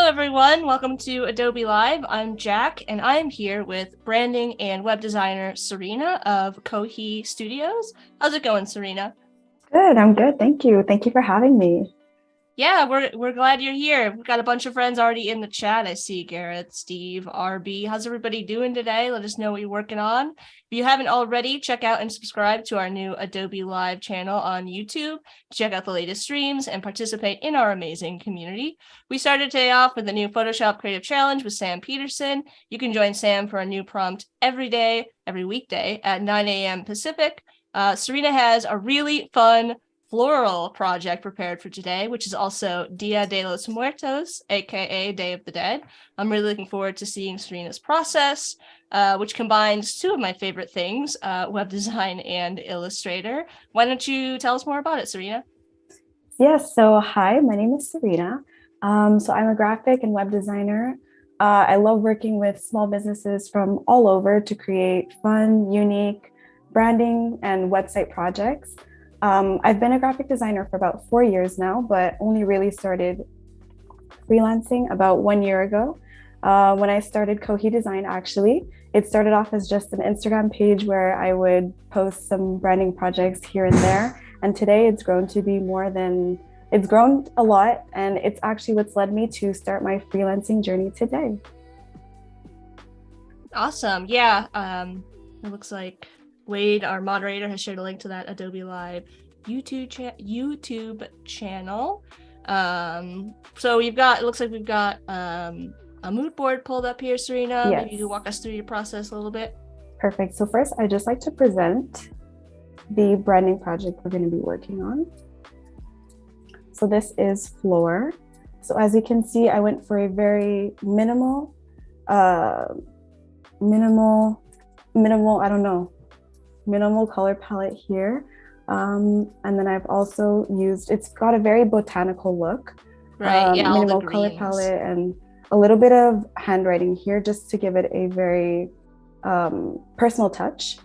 everyone. Welcome to Adobe Live. I'm Jack, and I'm here with branding and web designer Serena of Kohi Studios. How's it going, Serena? Good, I'm good. Thank you. Thank you for having me. Yeah, we're glad you're here. We've got a bunch of friends already in the chat. I see Garrett, Steve, RB. How's everybody doing today? Let us know what you're working on. If you haven't already, check out and subscribe to our new Adobe Live channel on YouTube. Check out the latest streams and participate in our amazing community. We started today off with a new Photoshop Creative Challenge with Sam Peterson. You can join Sam for a new prompt every day, every weekday at 9 a.m. Pacific. Serena has a really fun floral project prepared for today, which is also Dia de los Muertos, aka Day of the Dead. I'm really looking forward to seeing Serena's process, which combines two of my favorite things, web design and Illustrator. Why don't you tell us more about it, Serena? Yes, so hi, my name is Serena. So I'm a graphic and web designer. I love working with small businesses from all over to create fun, unique branding and website projects. I've been a graphic designer for about 4 years now, but only really started freelancing about 1 year ago. When I started Kohi Design, actually, it started off as just an Instagram page where I would post some branding projects here and there. And today it's grown to be it's grown a lot. And it's actually what's led me to start my freelancing journey today. Awesome. Yeah. It looks like Wade, our moderator, has shared a link to that Adobe Live YouTube channel. So it looks like we've got a mood board pulled up here, Serena. Yes. Maybe you can walk us through your process a little bit. Perfect. So first, I'd just like to present the branding project we're going to be working on. So this is Flor. So as you can see, I went for a very minimal, color palette here. And then I've also it's got a very botanical look. Right, yeah, minimal color palette and a little bit of handwriting here just to give it a very personal touch.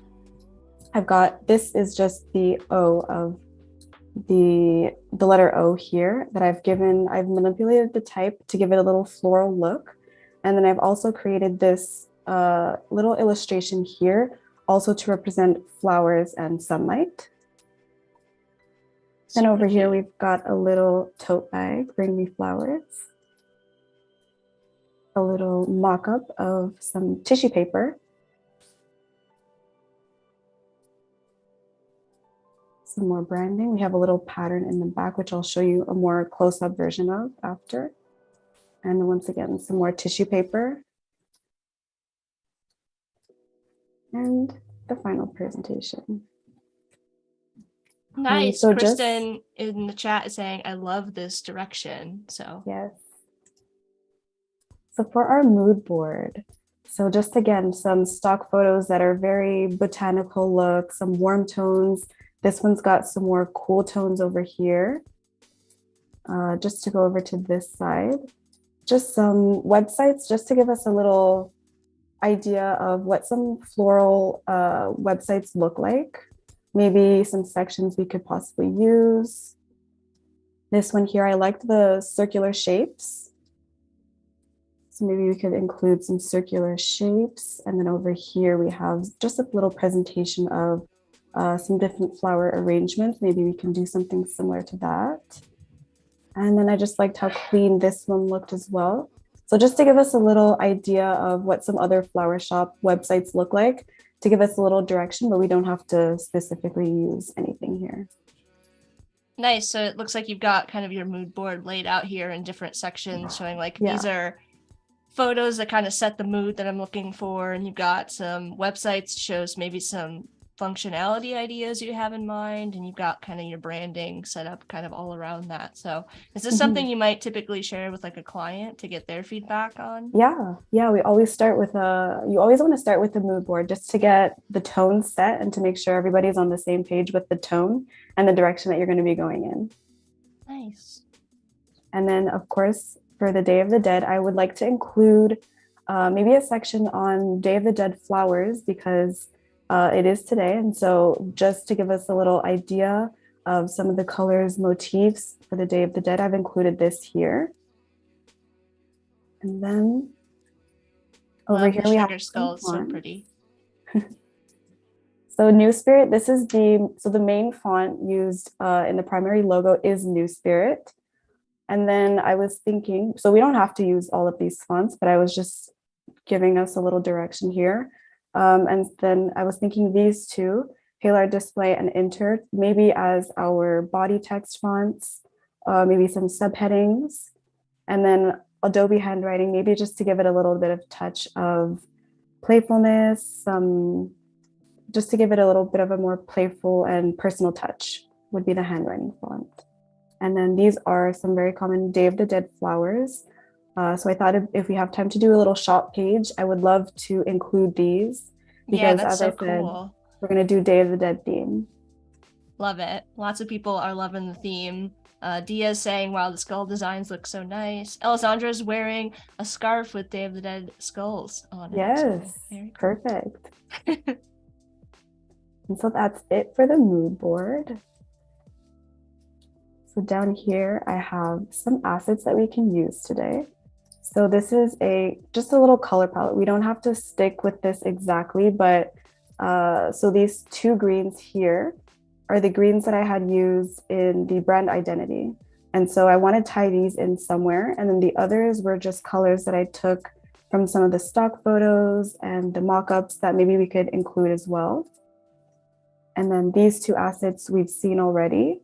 This is just the O of the letter O here that I've manipulated the type to give it a little floral look. And then I've also created this little illustration here also to represent flowers and sunlight. Then over here, we've got a little tote bag, Bring Me Flowers. A little mock-up of some tissue paper. Some more branding. We have a little pattern in the back, which I'll show you a more close-up version of after. And once again, some more tissue paper. And the final presentation. Nice. So Kristen in the chat is saying, I love this direction. So yes. So for our mood board, so just again, some stock photos that are very botanical look, some warm tones. This one's got some more cool tones over here. Just to go over to this side, just some websites, just to give us a little idea of what some floral websites look like. Maybe some sections we could possibly use. This one here, I liked the circular shapes. So maybe we could include some circular shapes. And then over here, we have just a little presentation of some different flower arrangements. Maybe we can do something similar to that. And then I just liked how clean this one looked as well. So just to give us a little idea of what some other flower shop websites look like, to give us a little direction, but we don't have to specifically use anything here. Nice. So it looks like you've got kind of your mood board laid out here in different sections showing these are photos that kind of set the mood that I'm looking for. And you've got some websites shows maybe some functionality ideas you have in mind, and you've got kind of your branding set up kind of all around that. So is this something you might typically share with like a client to get their feedback on? Yeah, we always start with you always want to start with the mood board just to get the tone set and to make sure everybody's on the same page with the tone and the direction that you're going to be going in. Nice. And then of course, for the Day of the Dead, I would like to include maybe a section on Day of the Dead flowers because it is today. And so just to give us a little idea of some of the colors, motifs for the Day of the Dead, I've included this here. And then over Love here the we have sugar some skull. It's so fonts. pretty. So New Spirit, this is the main font used in the primary logo is New Spirit. And then I was thinking, so we don't have to use all of these fonts, but I was just giving us a little direction here. And then I was thinking these two, Palar Display and Enter, maybe as our body text fonts, maybe some subheadings, and then Adobe Handwriting, maybe just to give it a little bit of touch of playfulness, just to give it a little bit of a more playful and personal touch would be the handwriting font. And then these are some very common Day of the Dead flowers. So I thought if we have time to do a little shop page, I would love to include these because That's as so I said, cool. we're going to do Day of the Dead theme. Love it. Lots of people are loving the theme. Dia's saying, wow, the skull designs look so nice. Alessandra's wearing a scarf with Day of the Dead skulls on it. Yes, So very cool. perfect. And so that's it for the mood board. So down here, I have some assets that we can use today. So this is just a little color palette. We don't have to stick with this exactly, but so these two greens here are the greens that I had used in the brand identity. And so I want to tie these in somewhere. And then the others were just colors that I took from some of the stock photos and the mock-ups that maybe we could include as well. And then these two assets we've seen already.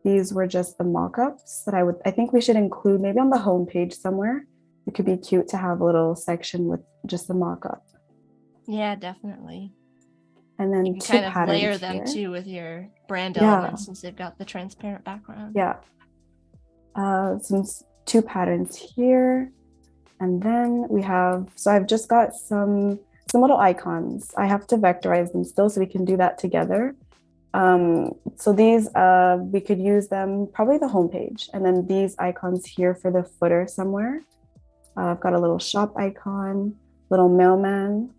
These were just the mock-ups that I think we should include maybe on the home page somewhere. It could be cute to have a little section with just the mock-up. Yeah, definitely. And then you can two kind of patterns layer them here. too with your brand elements since they've got the transparent background. Yeah. Some two patterns here. And then we have, so I've just got some little icons. I have to vectorize them still, so we can do that together. So these, we could use them probably the homepage, and then these icons here for the footer somewhere. I've got a little shop icon, little mailman,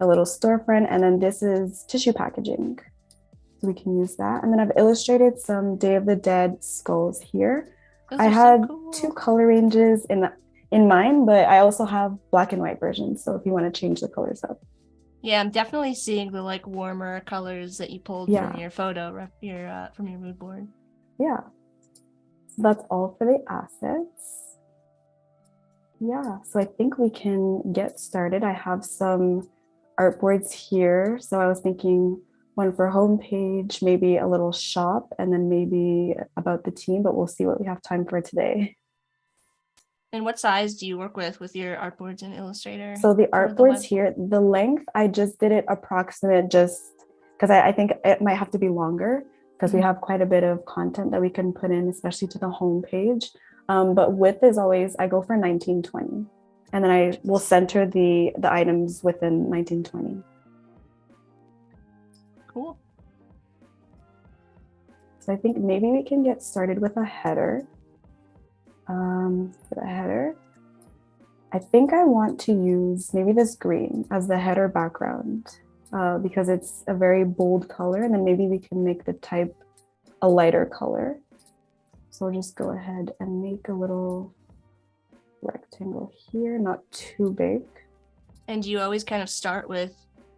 a little storefront, and then this is tissue packaging. So we can use that. And then I've illustrated some Day of the Dead skulls here. Those I had so cool. two color ranges in mine, but I also have black and white versions. So if you want to change the colors up. Yeah, I'm definitely seeing the like warmer colors that you pulled from your photo, from your mood board. Yeah, so that's all for the assets. Yeah, so I think we can get started. I have some artboards here. So I was thinking one for homepage, maybe a little shop, and then maybe about the team, but we'll see what we have time for today. And what size do you work with your artboards in Illustrator? So the artboards here, the length, I just did it approximate just because I think it might have to be longer because we have quite a bit of content that we can put in, especially to the home page. But width is always, I go for 1920. And then I will center the items within 1920. Cool. So I think maybe we can get started with a header. For the header, I think I want to use maybe this green as the header background because it's a very bold color, and then maybe we can make the type a lighter color. So I'll just go ahead and make a little rectangle here, not too big. And do you always kind of start with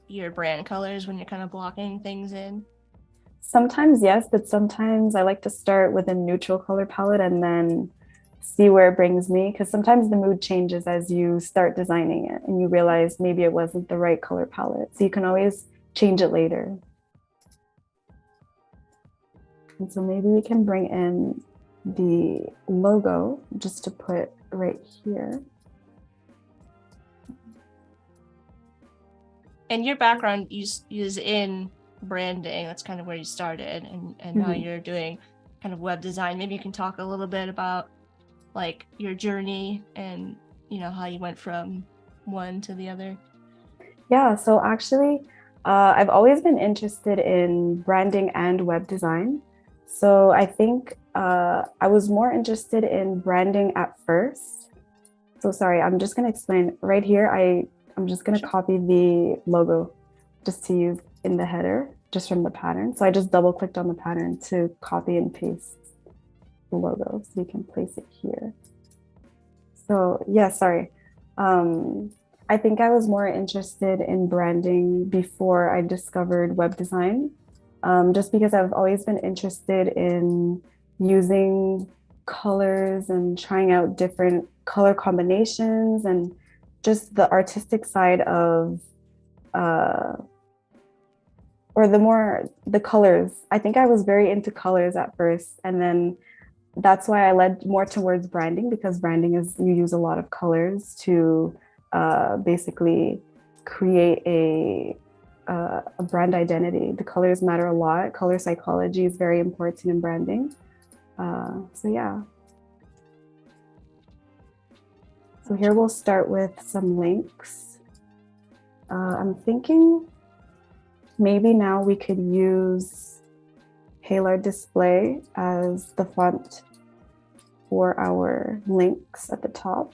your brand colors when you're kind of blocking things in? Sometimes yes, but sometimes I like to start with a neutral color palette and then see where it brings me, because sometimes the mood changes as you start designing it and you realize maybe it wasn't the right color palette. So you can always change it later. And so maybe we can bring in the logo just to put right here. And your background is in branding. That's kind of where you started, and now you're doing kind of web design. Maybe you can talk a little bit about like your journey and how you went from one to the other. Yeah, so actually I've always been interested in branding and web design. So I think I was more interested in branding at first. So sorry, I'm just going to explain right here. I'm just going to copy the logo just to use in the header, just from the pattern. So I just double clicked on the pattern to copy and paste the logo so you can place it here. So yeah, sorry. I think I was more interested in branding before I discovered web design, just because I've always been interested in using colors and trying out different color combinations and just the artistic side of uh, or the colors. I think I was very into colors at first, and then that's why I led more towards branding, because branding is you use a lot of colors to basically create a brand identity. The colors matter a lot. Color psychology is very important in branding. So yeah. So here we'll start with some links. I'm thinking maybe now we could use Halar Display as the font for our links at the top.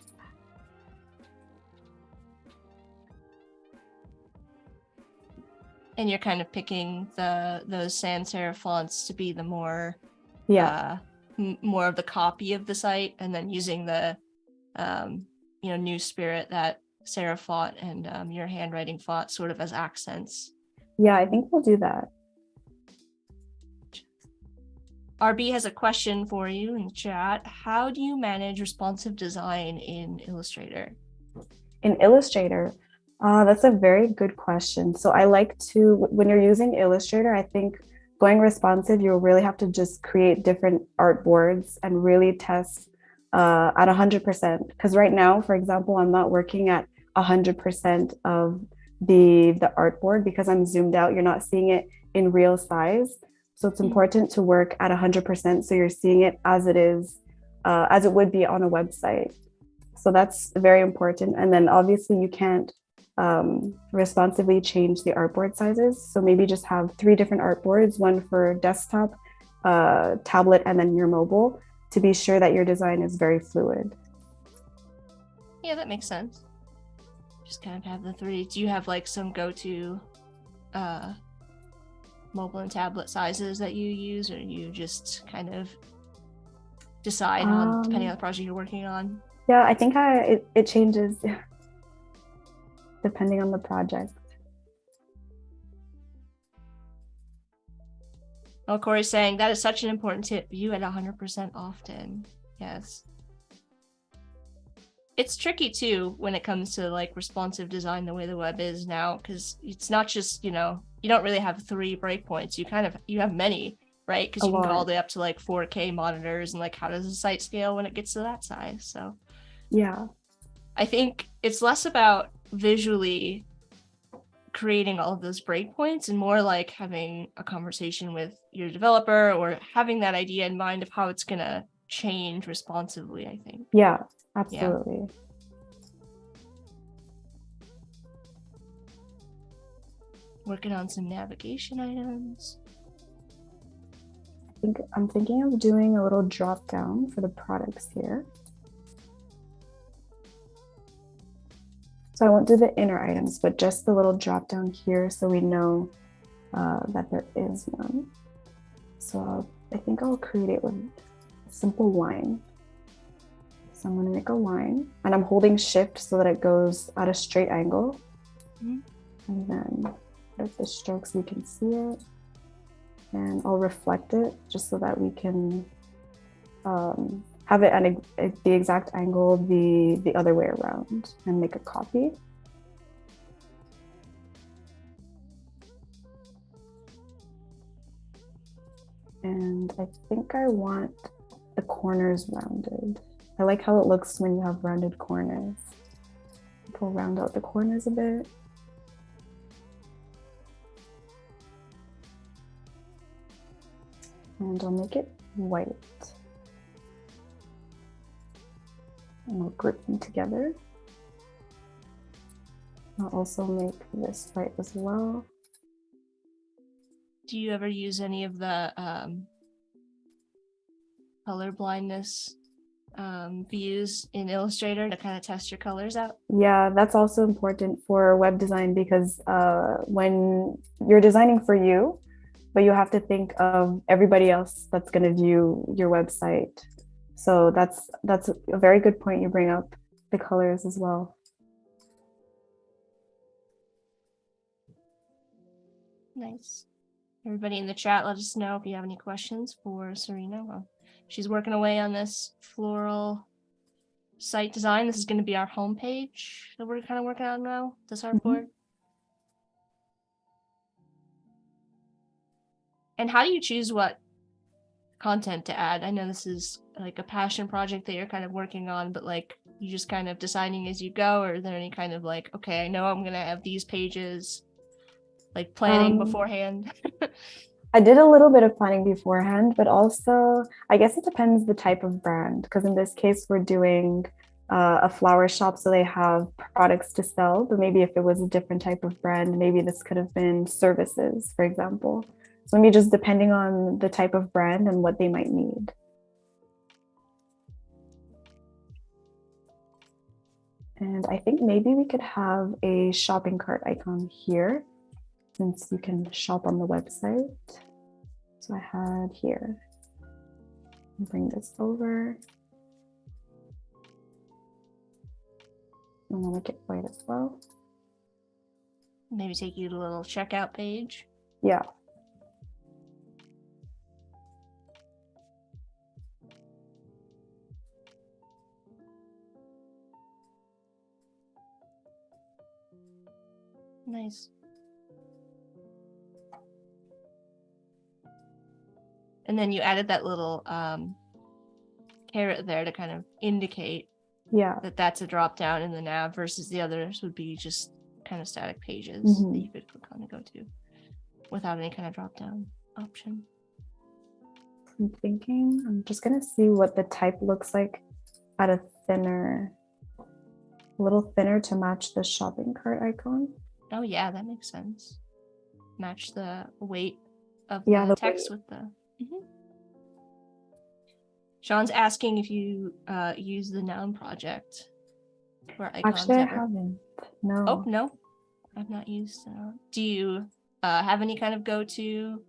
And you're kind of picking those sans serif fonts to be the more more of the copy of the site, and then using the New Spirit, that serif font, and your handwriting font sort of as accents. Yeah, I think we'll do that. RB has a question for you in the chat. How do you manage responsive design in Illustrator? In Illustrator, that's a very good question. So I like to, when you're using Illustrator, I think going responsive, you'll really have to just create different artboards and really test at 100%. Because right now, for example, I'm not working at 100% of the artboard because I'm zoomed out. You're not seeing it in real size. So it's important to work at 100%. So you're seeing it as it is, as it would be on a website. So that's very important. And then obviously you can't responsively change the artboard sizes. So maybe just have 3 different artboards, one for desktop, tablet, and then your mobile, to be sure that your design is very fluid. Yeah, that makes sense. Just kind of have the 3. Do you have like some go-to mobile and tablet sizes that you use, or you just kind of decide on depending on the project you're working on? Yeah, I think it changes depending on the project. Oh, Corey's saying that is such an important tip. View at 100% often. Yes. It's tricky too when it comes to like responsive design the way the web is now, because it's not just, you don't really have 3 breakpoints. You have many, right? Because you can go all the way up to like 4K monitors, and like how does the site scale when it gets to that size? So yeah, I think it's less about visually creating all of those breakpoints and more like having a conversation with your developer or having that idea in mind of how it's going to change responsively, I think. Yeah, absolutely. Yeah. Working on some navigation items. I'm thinking of doing a little drop down for the products here. So I won't do the inner items, but just the little drop down here so we know that there is one. So I think I'll create it with a simple line. So I'm going to make a line, and I'm holding shift so that it goes at a straight angle. And then with the strokes, we can see it. And I'll reflect it just so that we can have it at the exact angle the other way around, and make a copy. And I think I want the corners rounded. I like how it looks when you have rounded corners. We'll round out the corners a bit. And I'll make it white. And I'll group them together. I'll also make this white as well. Do you ever use any of the color blindness views in Illustrator to kind of test your colors out? Yeah, that's also important for web design, because when you're designing for you, but you have to think of everybody else that's going to view your website. So that's a very good point you bring up. the colors as well. Nice. Everybody in the chat, let us know if you have any questions for Serena. Well, she's working away on this floral site design. This is going to be our homepage that we're kind of working on now, this artboard. And how do you choose what content to add? I know this is like a passion project that you're kind of working on, but like you just kind of deciding as you go, or are there any kind of like, okay, I know I'm going to have these pages, like planning beforehand? I did a little bit of planning beforehand, but also I guess it depends the type of brand, because in this case we're doing a flower shop, so they have products to sell, but maybe if it was a different type of brand, maybe this could have been services, for example. So maybe just depending on the type of brand and what they might need. And I think maybe we could have a shopping cart icon here, since you can shop on the website. So I had here. Bring this over. I'm gonna make it white as well. Maybe take you to a little checkout page. Yeah. Nice. And then you added that little carrot there to kind of indicate that that's a drop down in the nav, versus the others would be just kind of static pages that you could click on to go to without any kind of drop down option. I'm thinking, I'm just gonna see what the type looks like at a little thinner to match the shopping cart icon. Oh yeah, that makes sense. Match the weight of the text with the... Sean's asking if you use the noun project for icons. Actually, I haven't. No. Oh, no. I've not used do you have any kind of go-to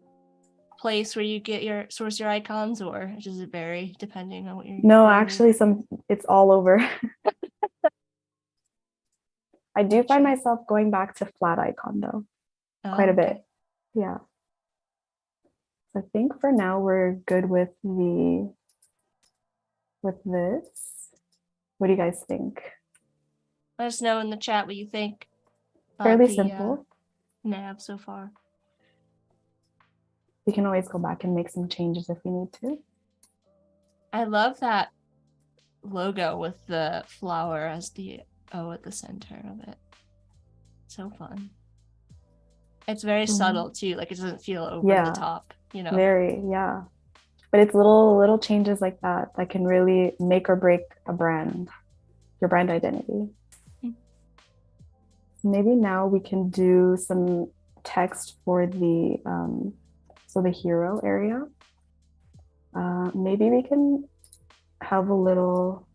place where you get source your icons, or does it vary depending on what you're using? No, actually it's all over. I do find myself going back to flat icon though. Quite a bit. Yeah. I think for now we're good with this. What do you guys think? Let us know in the chat what you think. Fairly simple. Nav so far. We can always go back and make some changes if we need to. I love that logo with the flower as the O at the center of it. So fun. It's very subtle too, like it doesn't feel over the top, you know. Very, yeah. But it's little changes like that that can really make or break a brand, your brand identity. Maybe now we can do some text for the the hero area. Maybe we can have a little,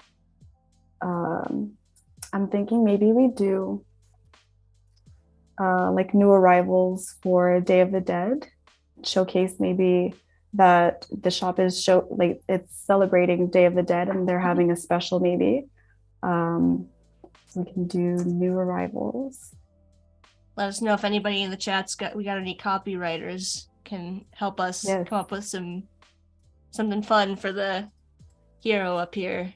I'm thinking maybe we do like new arrivals for Day of the Dead, showcase maybe that the shop is it's celebrating Day of the Dead and they're having a special maybe. So we can do new arrivals. Let us know if anybody in the chat's got any copywriters can help us come up with something fun for the hero up here.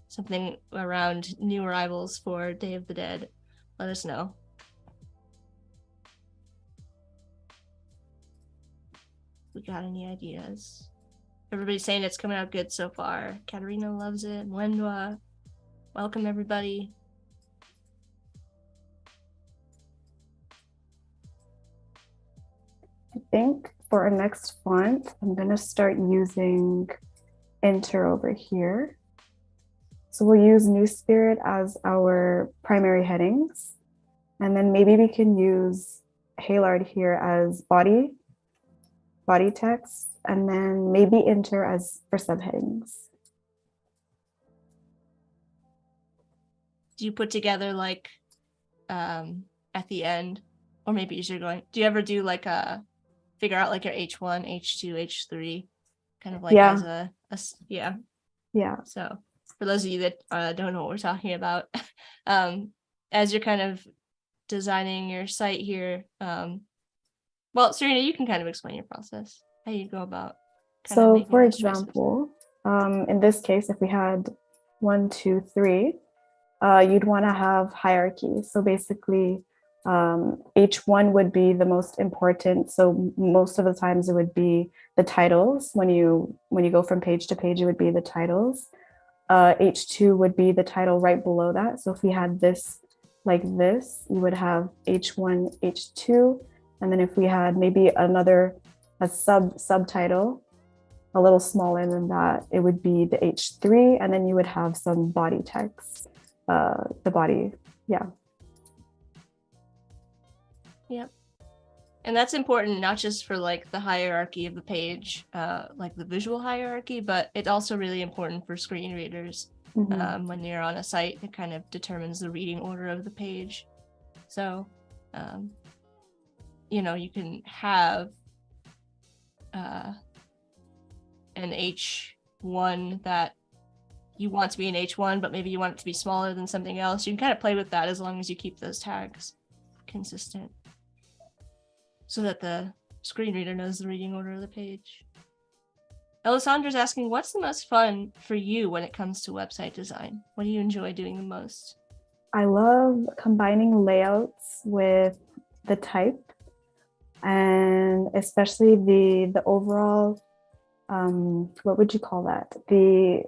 Something around new arrivals for Day of the Dead. Let us know. We got any ideas? Everybody's saying it's coming out good so far. Katarina loves it. Melendwa, welcome everybody. I think for our next font, I'm going to start using Enter over here. So we'll use New Spirit as our primary headings. And then maybe we can use Halard here as body text, and then maybe Enter as for subheadings. Do you put together like at the end, or maybe as you're going, do you ever do like figure out like your H1, H2, H3, kind of like as a yeah. So for those of you that don't know what we're talking about, as you're kind of designing your site here, well, Serena, you can kind of explain your process, how you go about kind of So making for those choices. example, in this case, if we had 1, 2, 3, you'd want to have hierarchy. So basically, H1 would be the most important. So most of the times it would be the titles. When you go from page to page, it would be the titles. H2 would be the title right below that. So if we had this like this, you would have H1, H2. And then if we had maybe a subtitle, a little smaller than that, it would be the H3. And then you would have some body text, the body, yeah. Yep. And that's important, not just for like the hierarchy of the page, like the visual hierarchy, but it's also really important for screen readers. When you're on a site, it kind of determines the reading order of the page. So, you know, you can have an H1 that you want to be an H1, but maybe you want it to be smaller than something else. You can kind of play with that as long as you keep those tags consistent, so that the screen reader knows the reading order of the page. Alessandra's asking, what's the most fun for you when it comes to website design? What do you enjoy doing the most? I love combining layouts with the type, and especially the overall, what would you call that?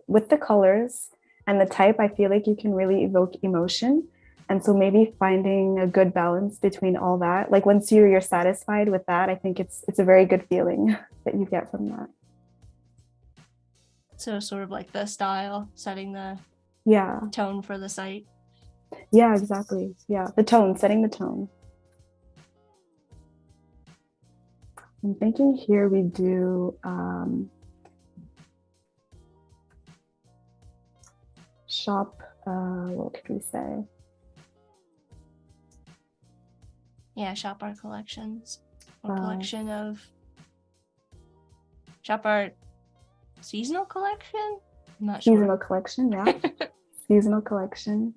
With the colors and the type, I feel like you can really evoke emotion. And so maybe finding a good balance between all that, like once you're satisfied with that, I think it's a very good feeling that you get from that. So sort of like the style, setting the tone for the site. Yeah, exactly. Yeah, the tone, setting the tone. I'm thinking here we do shop, what could we say? Yeah, shop art collections. Or collection of shop art seasonal collection? I'm not sure. Seasonal collection, yeah. Seasonal collection.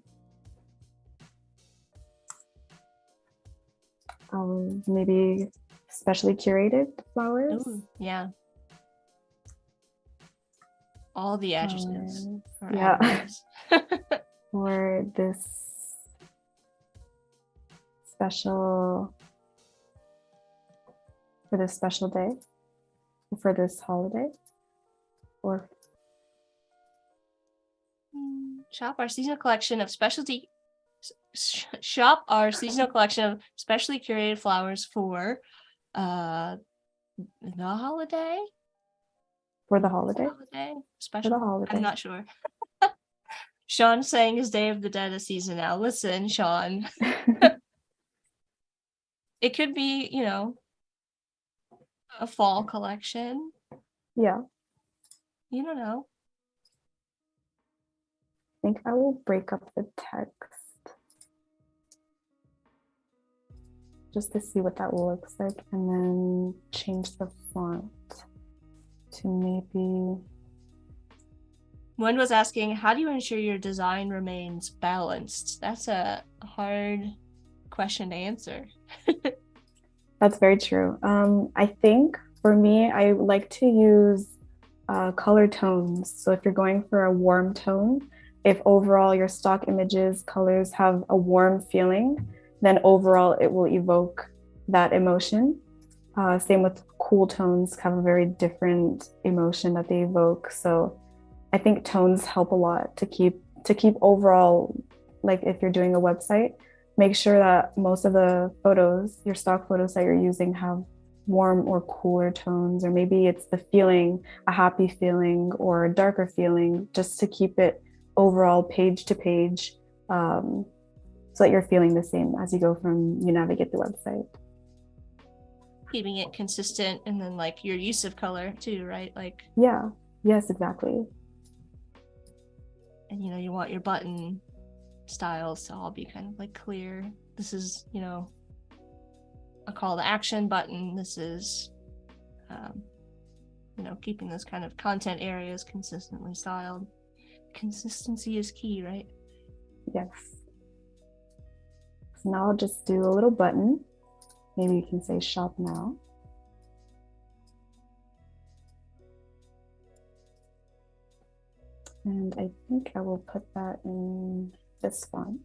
Maybe specially curated flowers. Ooh, yeah. All the adjectives. Yeah. Or this special, for this special day, for this holiday, or shop our seasonal collection of specialty shop our seasonal collection of specially curated flowers for the holiday. For the holiday? Special. For the holiday. I'm not sure. Sean saying his Day of the Dead is seasonal. Listen, Sean. It could be, you know, a fall collection. Yeah. You don't know. I think I will break up the text just to see what that looks like, and then change the font to maybe. One was asking, how do you ensure your design remains balanced? That's a hard question to answer. That's very true. I think for me, I like to use color tones. So if you're going for a warm tone, if overall your stock images colors have a warm feeling, then overall it will evoke that emotion. Same with cool tones, have a very different emotion that they evoke. So I think tones help a lot to keep overall, like if you're doing a website, make sure that most of the photos, your stock photos that you're using, have warm or cooler tones, or maybe it's the feeling, a happy feeling or a darker feeling, just to keep it overall page to page, so that you're feeling the same as you navigate the website. Keeping it consistent, and then like your use of color too, right? Like yes, exactly. And you know, you want your button styles to all be kind of like clear. This is, you know, a call to action button. This is you know, keeping those kind of content areas consistently styled. Consistency is key, right? Yes. So now I'll just do a little button. Maybe you can say shop now. And I think I will put that in this font.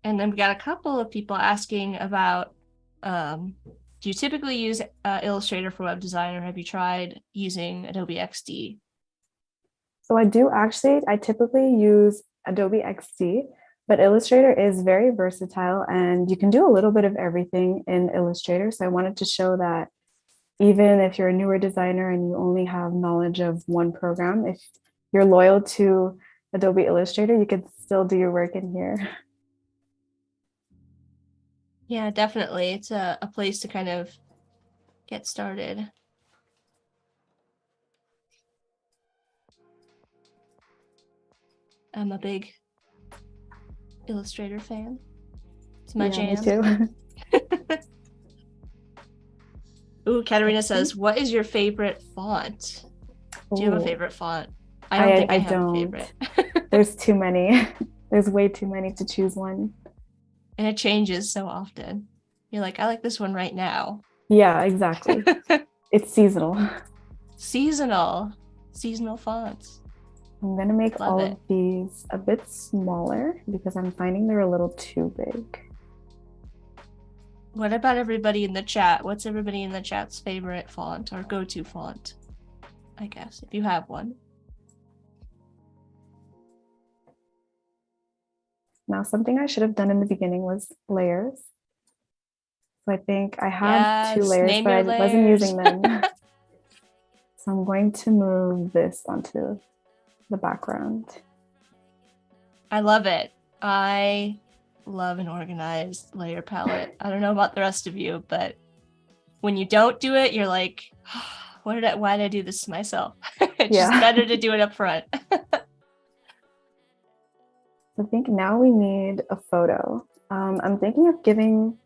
And then we got a couple of people asking about, do you typically use Illustrator for web design, or have you tried using Adobe XD? So I typically use Adobe XD, but Illustrator is very versatile and you can do a little bit of everything in Illustrator. So I wanted to show that even if you're a newer designer and you only have knowledge of one program, if you're loyal to Adobe Illustrator, you can still do your work in here. Yeah, definitely. It's a place to kind of get started. I'm a big Illustrator fan. It's my jam. Me too. Ooh, Katerina says, what is your favorite font? Do you have a favorite font? I don't think I have don't. a favorite. There's too many. There's way too many to choose one. And it changes so often. You're like, I like this one right now. Yeah, exactly. It's seasonal. Seasonal fonts. I'm gonna make Love all it. of these a bit smaller because I'm finding they're a little too big. What about everybody in the chat? What's everybody in the chat's favorite font or go-to font? I guess, if you have one. Now, something I should have done in the beginning was layers. So I think I had 2 layers, but I wasn't using them. So I'm going to move this onto the background. I love it. I love an organized layer palette. I don't know about the rest of you, but when you don't do it, you're like, why did I do this to myself? It's just better to do it up front. I think now we need a photo. I'm thinking of giving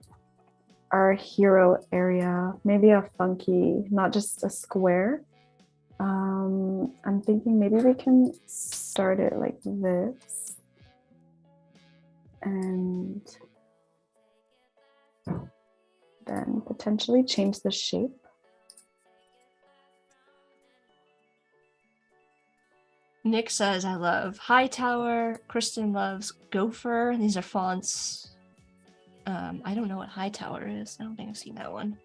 our hero area maybe a funky, not just a square. I'm thinking maybe we can start it like this and then potentially change the shape. Nick says, I love Hightower. Kristen loves Gopher. These are fonts. I don't know what Hightower is. I don't think I've seen that one.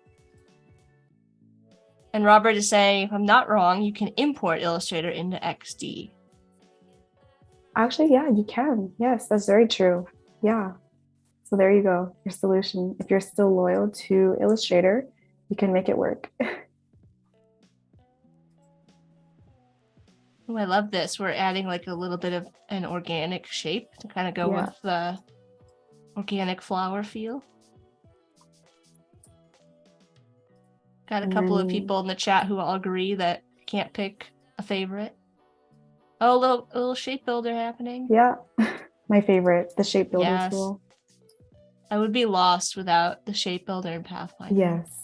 And Robert is saying, if I'm not wrong, you can import Illustrator into XD. Actually, yeah, you can. Yes, that's very true. Yeah. So there you go, your solution. If you're still loyal to Illustrator, you can make it work. Oh, I love this. We're adding like a little bit of an organic shape to kind of go with the organic flower feel. Got a couple of people in the chat who all agree that can't pick a favorite. Oh, a little shape builder happening. Yeah, my favorite, the shape builder tool. I would be lost without the shape builder and Pathfinder. Yes.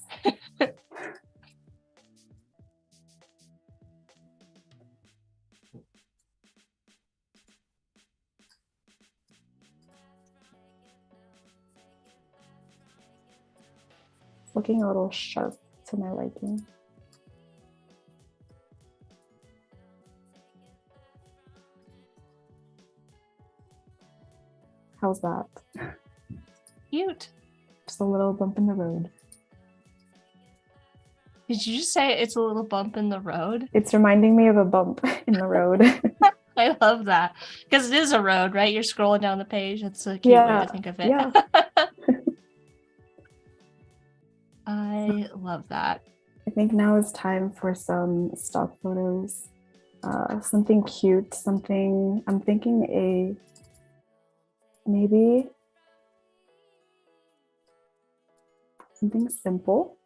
Looking a little sharp to my liking. How's that? Cute. Just a little bump in the road. Did you just say it's a little bump in the road? It's reminding me of a bump in the road. I love that. Because it is a road, right? You're scrolling down the page. That's a cute way to think of it. Yeah. I love that. I think now is time for some stock photos. Something cute, something, I'm thinking maybe Something simple.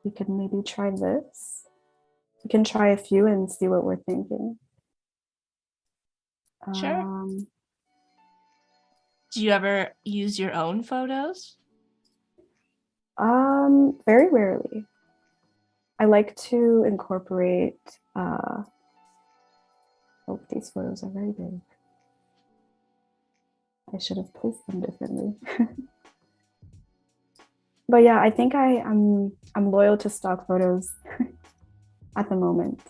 We could maybe try this. We can try a few and see what we're thinking. Sure. Do you ever use your own photos? Very rarely. I like to incorporate, oh, these photos are very big. I should have placed them differently. But yeah, I think I'm loyal to stock photos at the moment.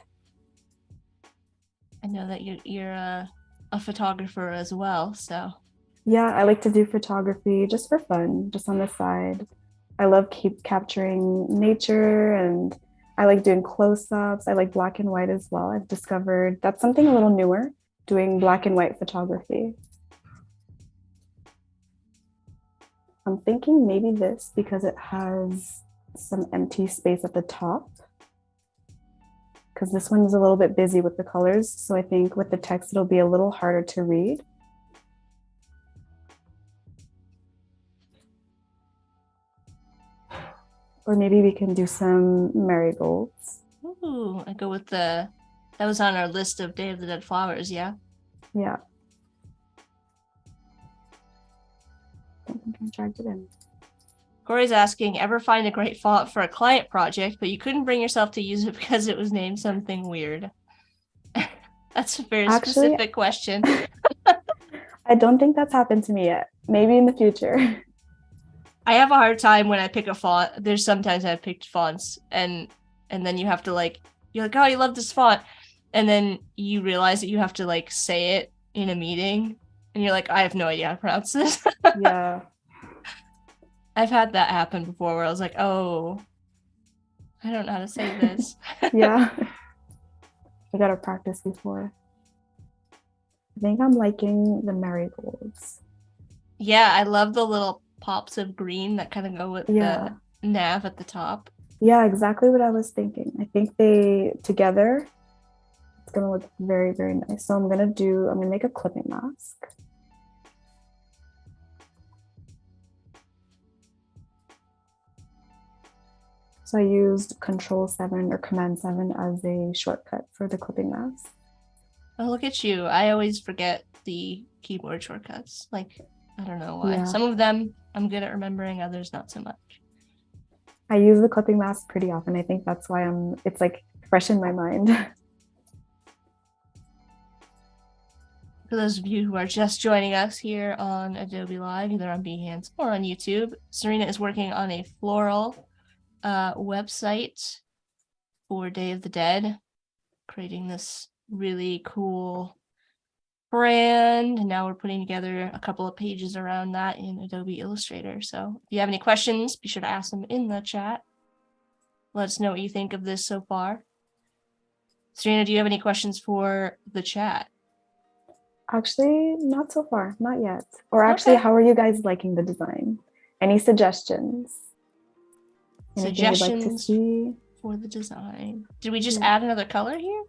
I know that you're a photographer as well, so. Yeah, I like to do photography just for fun, just on the side. I love keep capturing nature, and I like doing close-ups. I like black and white as well. I've discovered that's something a little newer, doing black and white photography. I'm thinking maybe this because it has some empty space at the top. Because this one is a little bit busy with the colors. So I think with the text, it'll be a little harder to read. Or maybe we can do some marigolds. Ooh, I go with that was on our list of Day of the Dead flowers, yeah? Yeah. I don't think I dragged it in. Corey's asking, ever find a great font for a client project, but you couldn't bring yourself to use it because it was named something weird? That's a very specific question. I don't think that's happened to me yet. Maybe in the future. I have a hard time when I pick a font. There's sometimes I've picked fonts and then you have to like, you're like, oh, you love this font. And then you realize that you have to like say it in a meeting and you're like, I have no idea how to pronounce this. Yeah. I've had that happen before where I was like, oh, I don't know how to say this. Yeah. I gotta practice before. I think I'm liking the marigolds. Yeah, I love the little pops of green that kind of go with the nav at the top. Yeah, exactly what I was thinking. I think they together, it's gonna look very, very nice. So I'm gonna make a clipping mask. So I used Control 7 or Command 7 as a shortcut for the clipping mask. Oh, look at you. I always forget the keyboard shortcuts. Like, I don't know why. Yeah. Some of them I'm good at remembering, others not so much. I use the clipping mask pretty often. I think that's why it's like fresh in my mind. For those of you who are just joining us here on Adobelive, either on Behance or on YouTube, Serena is working on a floral website for Day of the Dead, creating this really cool brand. And now we're putting together a couple of pages around that in Adobe Illustrator. So if you have any questions, be sure to ask them in the chat. Let us know what you think of this so far. Serena, do you have any questions for the chat? Actually, not so far, not yet. Or actually, how are you guys liking the design? Any suggestions? Anything Suggestions you'd like to see for the design? Did we just add another color here?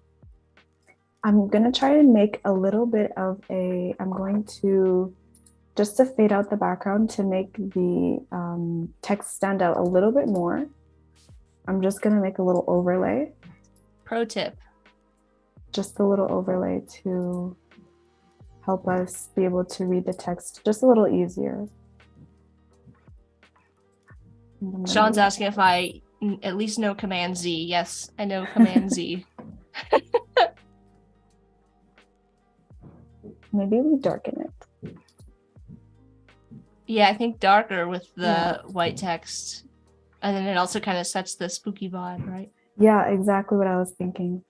I'm gonna try to make a little bit of I'm going to, just to fade out the background to make the text stand out a little bit more. I'm just gonna make a little overlay. Pro tip. Just a little overlay to help us be able to read the text just a little easier. Sean's asking if I at least know Command Z. Yes, I know Command Z. Maybe we darken it. Yeah, I think darker with the white text. And then it also kind of sets the spooky vibe, right? Yeah, exactly what I was thinking.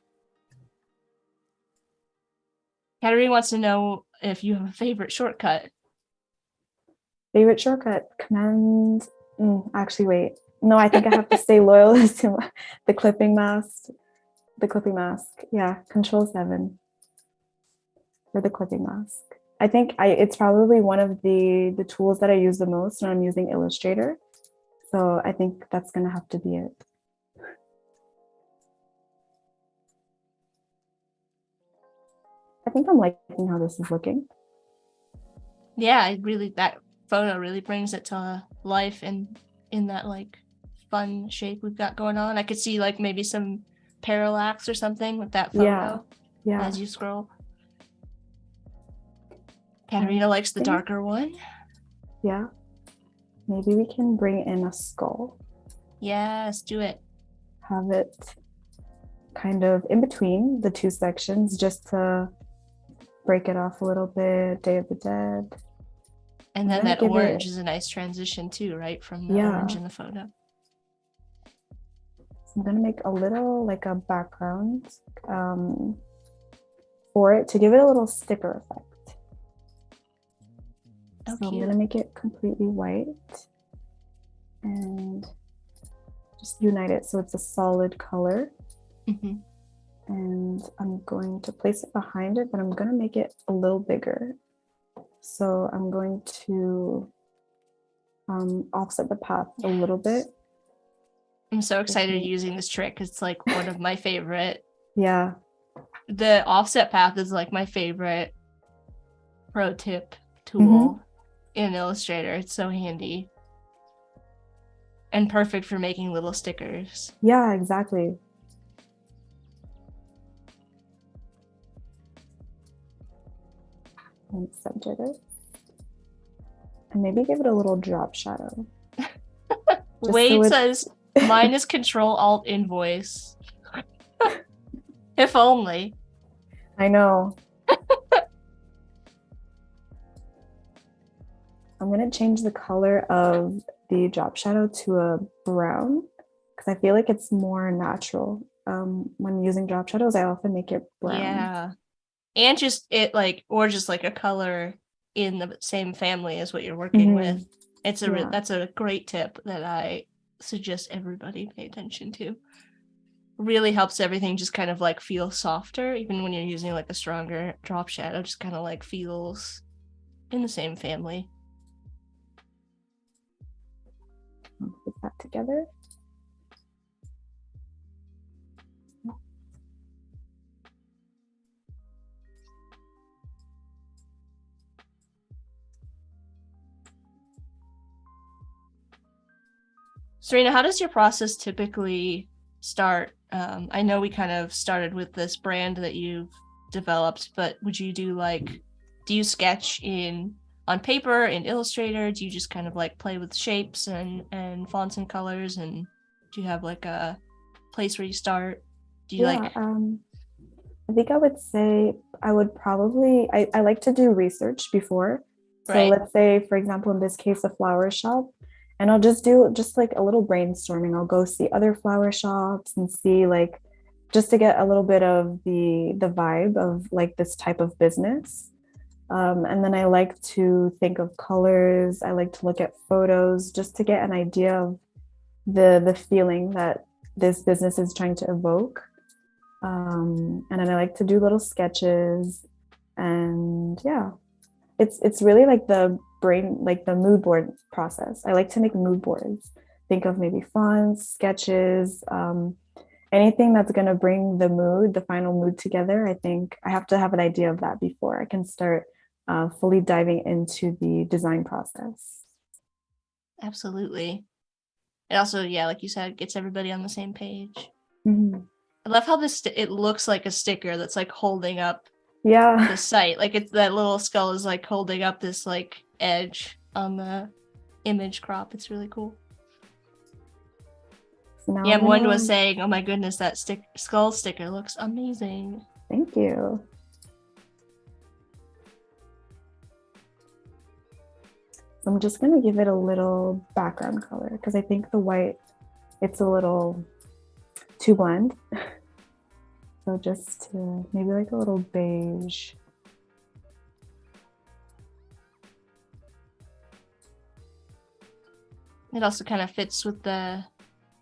Katerina wants to know if you have a favorite shortcut. Favorite shortcut? Command... actually, wait. No, I think I have to stay loyal to the clipping mask. The clipping mask. Yeah, Control-7 for the clipping mask. I think it's probably one of the tools that I use the most when I'm using Illustrator. So I think that's going to have to be it. I think I'm liking how this is looking. Yeah, that photo really brings it to life, and in that like fun shape we've got going on. I could see like maybe some parallax or something with that photo as you scroll. Katarina likes the darker one. Yeah. Maybe we can bring in a skull. Yes, do it. Have it kind of in between the two sections just to break it off a little bit. Day of the Dead. And then that orange is a nice transition too, right? From the orange in the photo. So I'm going to make a little like a background for it to give it a little sticker effect. So I'm going to make it completely white and just unite it so it's a solid color. Mm-hmm. And I'm going to place it behind it, but I'm going to make it a little bigger. So I'm going to offset the path a little bit. I'm so excited using this trick. It's like one of my favorite. Yeah. The offset path is like my favorite pro tip tool in Illustrator. It's so handy and perfect for making little stickers. Yeah, exactly. And center it. And maybe give it a little drop shadow. Wade says mine is Control-Alt-Invoice. If only. I know. I'm going to change the color of the drop shadow to a brown because I feel like it's more natural. When using drop shadows, I often make it brown. Yeah. And just it like, or just like a color in the same family as what you're working with. It's that's a great tip that I suggest everybody pay attention to. Really helps everything just kind of like feel softer, even when you're using like a stronger drop shadow, just kind of like feels in the same family. Put that together. Serena, how does your process typically start? I know we kind of started with this brand that you've developed, but would you do you sketch on paper in Illustrator? Do you just kind of like play with shapes and fonts and colors? And do you have like a place where you start? Do you I think I would say I would probably, I like to do research before. So let's say, for example, in this case, a flower shop, and I'll just do like a little brainstorming. I'll go see other flower shops and see like, just to get a little bit of the vibe of like this type of business. And then I like to think of colors. I like to look at photos just to get an idea of the feeling that this business is trying to evoke. And then I like to do little sketches, and yeah, it's really like the brain, like the mood board process. I like to make mood boards. Think of maybe fonts, sketches, anything that's going to bring the final mood together. I think I have to have an idea of that before I can start fully diving into the design process. Absolutely. It also, like you said, gets everybody on the same page. Mm-hmm. I love how it looks like a sticker that's like holding up the site. Like it's that little skull is like holding up this like edge on the image crop. It's really cool. So one was saying, oh my goodness, that skull sticker looks amazing. Thank you. So I'm just going to give it a little background color because I think the white, it's a little too bland. So just maybe like a little beige. It also kind of fits with the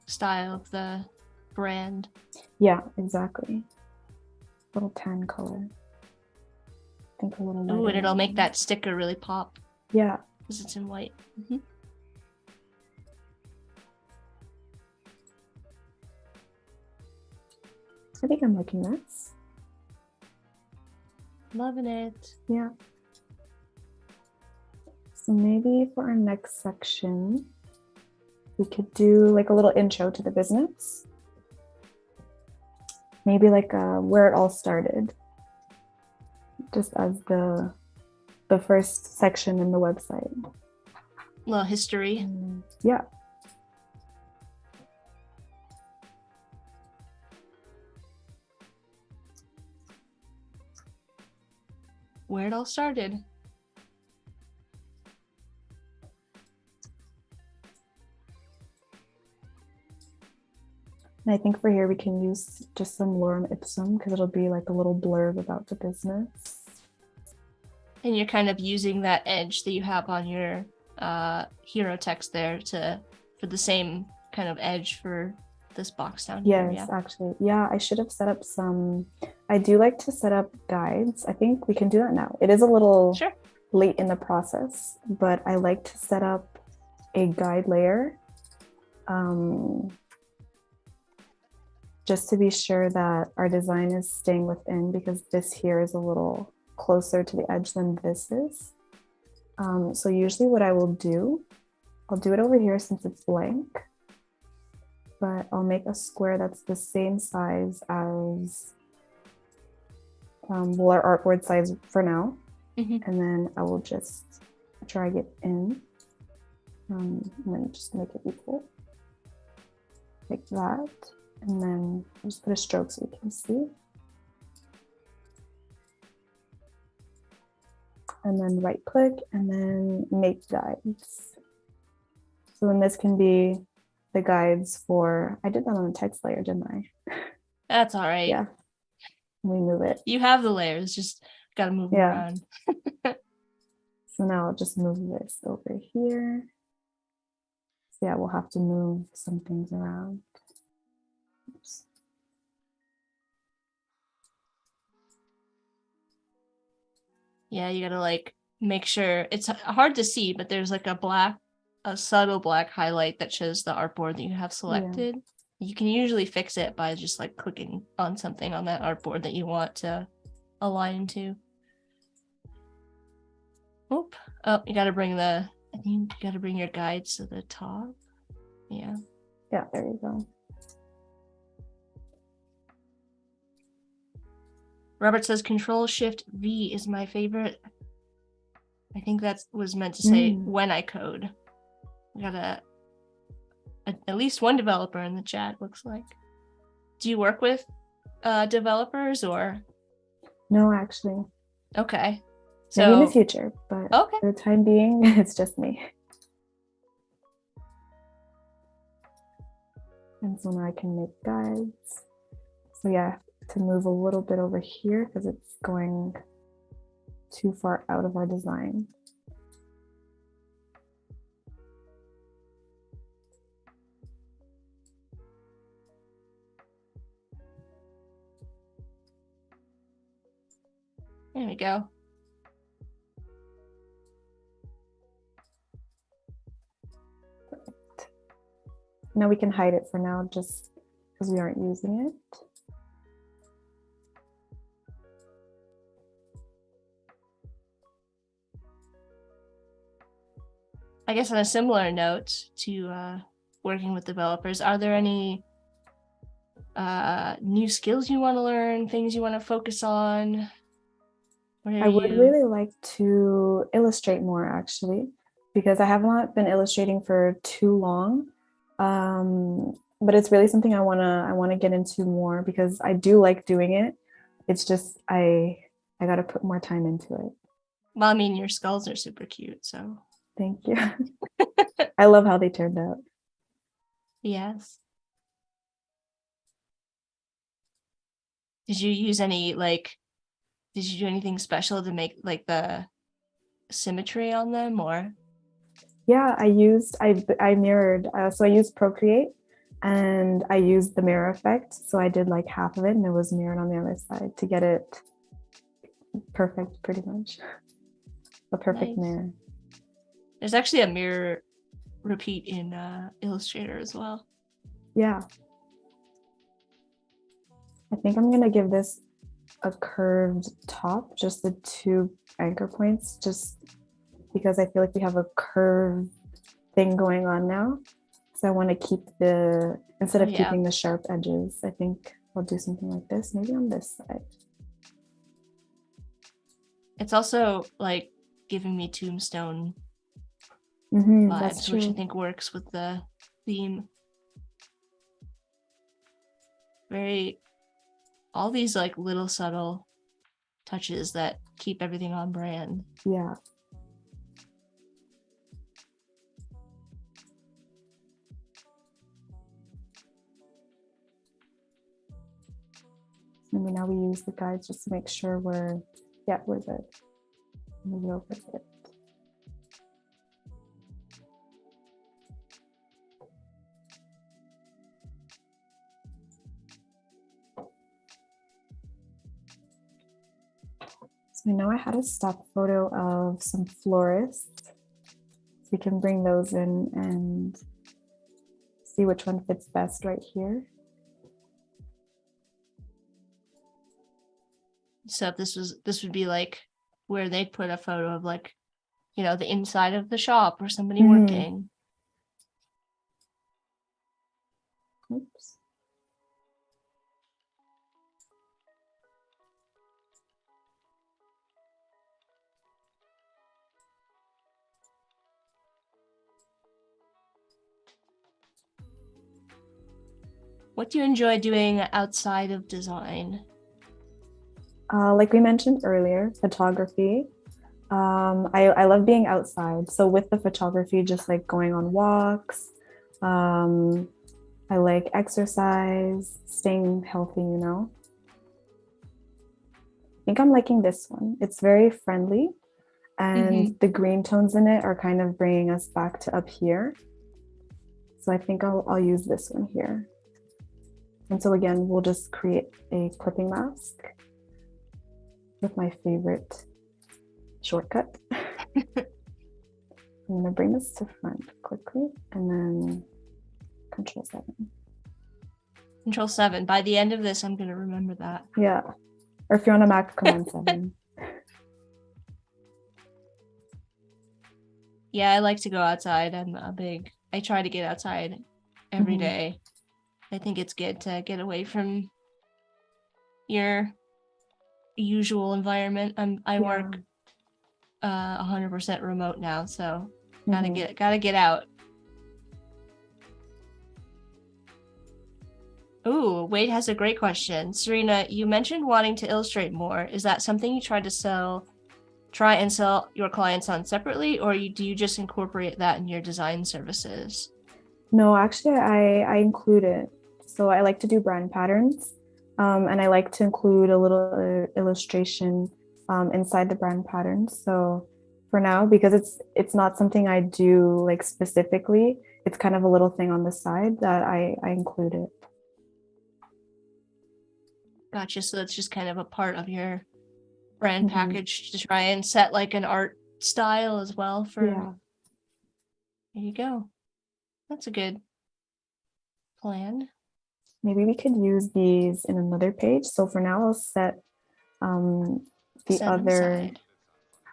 style of the brand. Yeah, exactly. Little tan color. I think a little. Oh, and it'll make that sticker really pop. Yeah. Because it's in white. Mm-hmm. I think I'm liking this. Loving it. Yeah. So maybe for our next section, We could do like a little intro to the business. Maybe like where it all started, just as the first section in the website. A little history. Yeah. Where it all started. And I think for here we can use just some lorem ipsum because it'll be like a little blurb about the business. And you're kind of using that edge that you have on your hero text there for the same kind of edge for this box down here. Yes, actually. Yeah, I should have set up some. I do like to set up guides. I think we can do that now. It is a little late in the process, but I like to set up a guide layer. Just to be sure that our design is staying within, because this here is a little closer to the edge than this is. So usually what I will do, I'll do it over here since it's blank, but I'll make a square that's the same size as well, our artboard size for now. And then I will just drag it in and then just make it equal like that. And then I'll just put a stroke so you can see. And then right click and then make guides. So then this can be the guides for, I did that on the text layer, didn't I? That's all right. Yeah. We move it. You have the layers, just gotta move them around. So now I'll just move this over here. So yeah, we'll have to move some things around. Oops. Yeah, you gotta like make sure it's hard to see, but there's like a subtle black highlight that shows the artboard that you have selected. Yeah. You can usually fix it by just like clicking on something on that artboard that you want to align to. Oop. Oh, you gotta bring I think you gotta bring your guides to the top. Yeah. Yeah, there you go. Robert says Control-Shift-V is my favorite. I think that was meant to say when I code. We got at least one developer in the chat, looks like. Do you work with developers or? No, actually. Okay. So maybe in the future, but for the time being, it's just me. And so now I can make guides. So yeah, to move a little bit over here because it's going too far out of our design. There we go. Perfect. Now we can hide it for now just because we aren't using it. I guess on a similar note to working with developers, are there any new skills you want to learn, things you want to focus on? I would really like to illustrate more, actually, because I have not been illustrating for too long. But it's really something I wanna get into more because I do like doing it. It's just I got to put more time into it. Well, I mean, your skulls are super cute, so thank you. I love how they turned out. Yes. Did you use any did you do anything special to make like the symmetry on them or? Yeah, I mirrored. So I used Procreate and I used the mirror effect. So I did like half of it and it was mirrored on the other side to get it perfect, pretty much. A perfect mirror. There's actually a mirror repeat in Illustrator as well. Yeah. I think I'm gonna give this a curved top, just the 2 anchor points, just because I feel like we have a curve thing going on now. So I want to keep instead of yeah. keeping the sharp edges, I think I'll do something like this, maybe on this side. It's also like giving me tombstone That's vibes, which I true. think works with the theme. All these like little subtle touches that keep everything on brand. Yeah. Maybe now we use the guides just to make sure we're good. Move it over it. So I know I had a stock photo of some florists. So we can bring those in and see which one fits best right here. So if this would be like where they'd put a photo of like, you know, the inside of the shop or somebody working. Oops. What do you enjoy doing outside of design? Like we mentioned earlier, photography. I love being outside. So with the photography, just like going on walks. I like exercise, staying healthy, you know. I think I'm liking this one. It's very friendly, and the green tones in it are kind of bringing us back to up here. So I think I'll use this one here. And so again, we'll just create a clipping mask with my favorite shortcut. I'm gonna bring this to front quickly and then Control 7. Control 7. By the end of this, I'm gonna remember that. Yeah. Or if you're on a Mac, Command 7. Yeah, I like to go outside. I try to get outside every day. I think it's good to get away from your usual environment. I work 100% remote now, so gotta get out. Ooh, Wade has a great question. Serena, you mentioned wanting to illustrate more. Is that something you try and sell your clients on separately, or do you just incorporate that in your design services? No, actually, I include it. So I like to do brand patterns, and I like to include a little illustration inside the brand patterns. So for now, because it's not something I do like specifically, it's kind of a little thing on the side that I include it. Gotcha. So that's just kind of a part of your brand package to try and set like an art style as well for. Yeah. There you go. That's a good plan. Maybe we could use these in another page. So for now, I'll set the other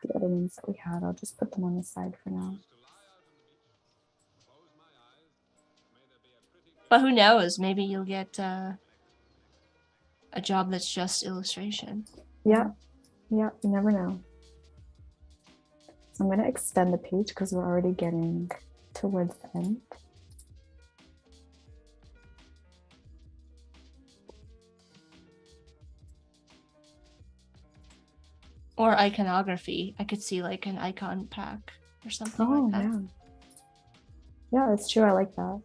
ones that we had. I'll just put them on the side for now. But who knows? Maybe you'll get a job that's just illustration. Yeah, you never know. So I'm going to extend the page because we're already getting towards the end. Or iconography. I could see like an icon pack or something like that. Yeah, that's true. I like that.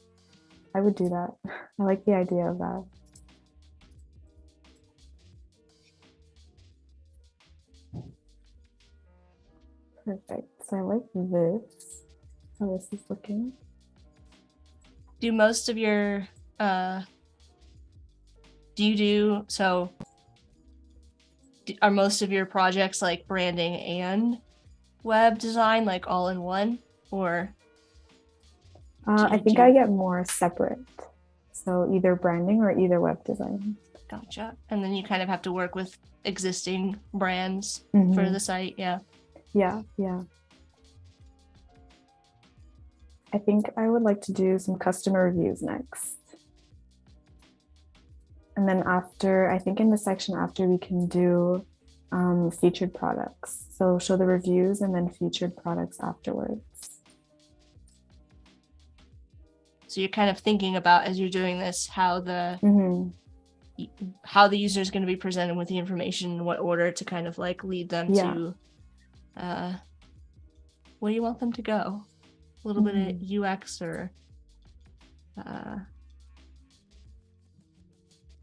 I would do that. I like the idea of that. Perfect. So I like this. How this is looking. Do most of your are most of your projects like branding and web design, like all in one, or I think I get more separate. So either branding or either web design. Gotcha. And then you kind of have to work with existing brands for the site. Yeah. Yeah. I think I would like to do some customer reviews next. And then after, I think in the section after, we can do featured products. So show the reviews and then featured products afterwards. So you're kind of thinking about, as you're doing this, how the user is going to be presented with the information, in what order to kind of like lead them to where you want them to go. A little bit of UX or I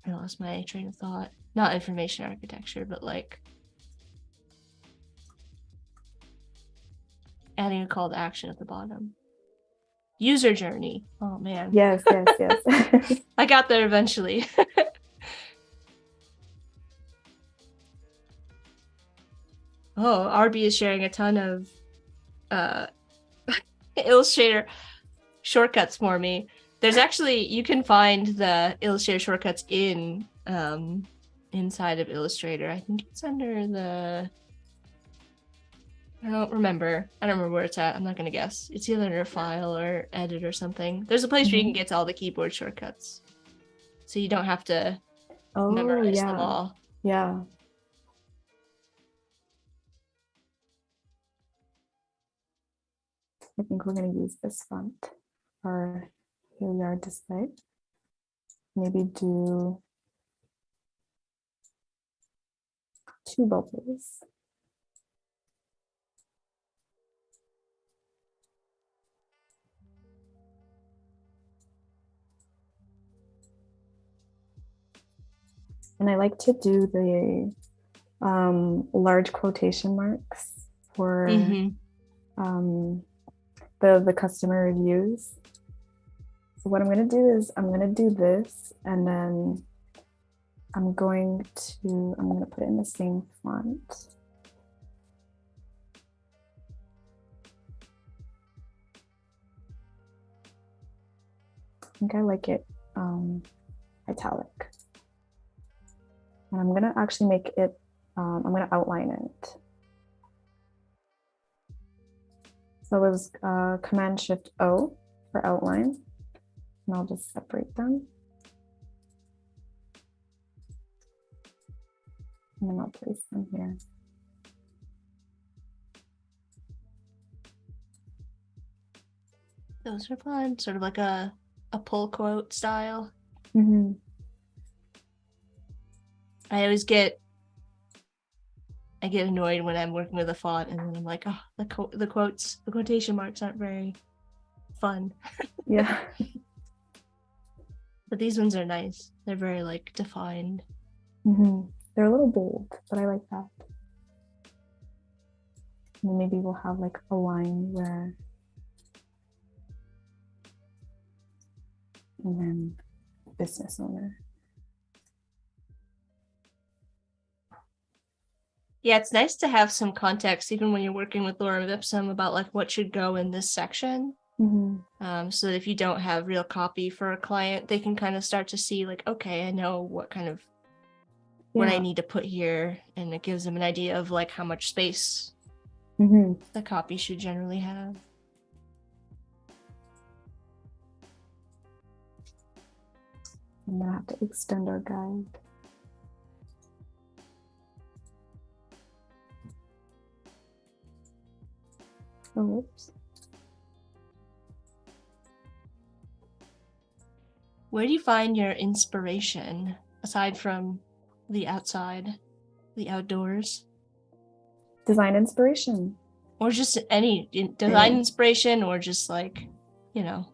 lost my train of thought. Not information architecture, but like adding a call to action at the bottom. User journey. Oh man. Yes. I got there eventually. Oh, RB is sharing a ton of Illustrator shortcuts for me. There's actually, you can find the Illustrator shortcuts in inside of Illustrator. I think it's under the, I don't remember where it's at. I'm not gonna guess. It's either under file or edit or something. There's a place where you can get to all the keyboard shortcuts, so you don't have to memorize them all. Yeah. I think we're going to use this font for here we are display. Maybe do 2 bubbles. And I like to do the large quotation marks for the customer reviews. So what I'm going to do is I'm going to do this, and then I'm going to put it in the same font. I think I like it italic. And I'm going to actually make it, I'm going to outline it. So it was Command-Shift-O for outline. And I'll just separate them. And then I'll place them here. Those are fun, sort of like a pull quote style. I always get annoyed when I'm working with a font and then I'm like, oh, the quotation marks aren't very fun. Yeah. But these ones are nice. They're very like defined. They're a little bold, but I like that. And maybe we'll have like a line where, and then business owner. Yeah, it's nice to have some context, even when you're working with Lorem Ipsum, about like what should go in this section. So that if you don't have real copy for a client, they can kind of start to see like, okay, I know what I need to put here, and it gives them an idea of like how much space the copy should generally have. I'm gonna have to extend our guide. Oh, whoops. Where do you find your inspiration aside from the outside, the outdoors? Design inspiration. Or just any design inspiration, or just like, you know.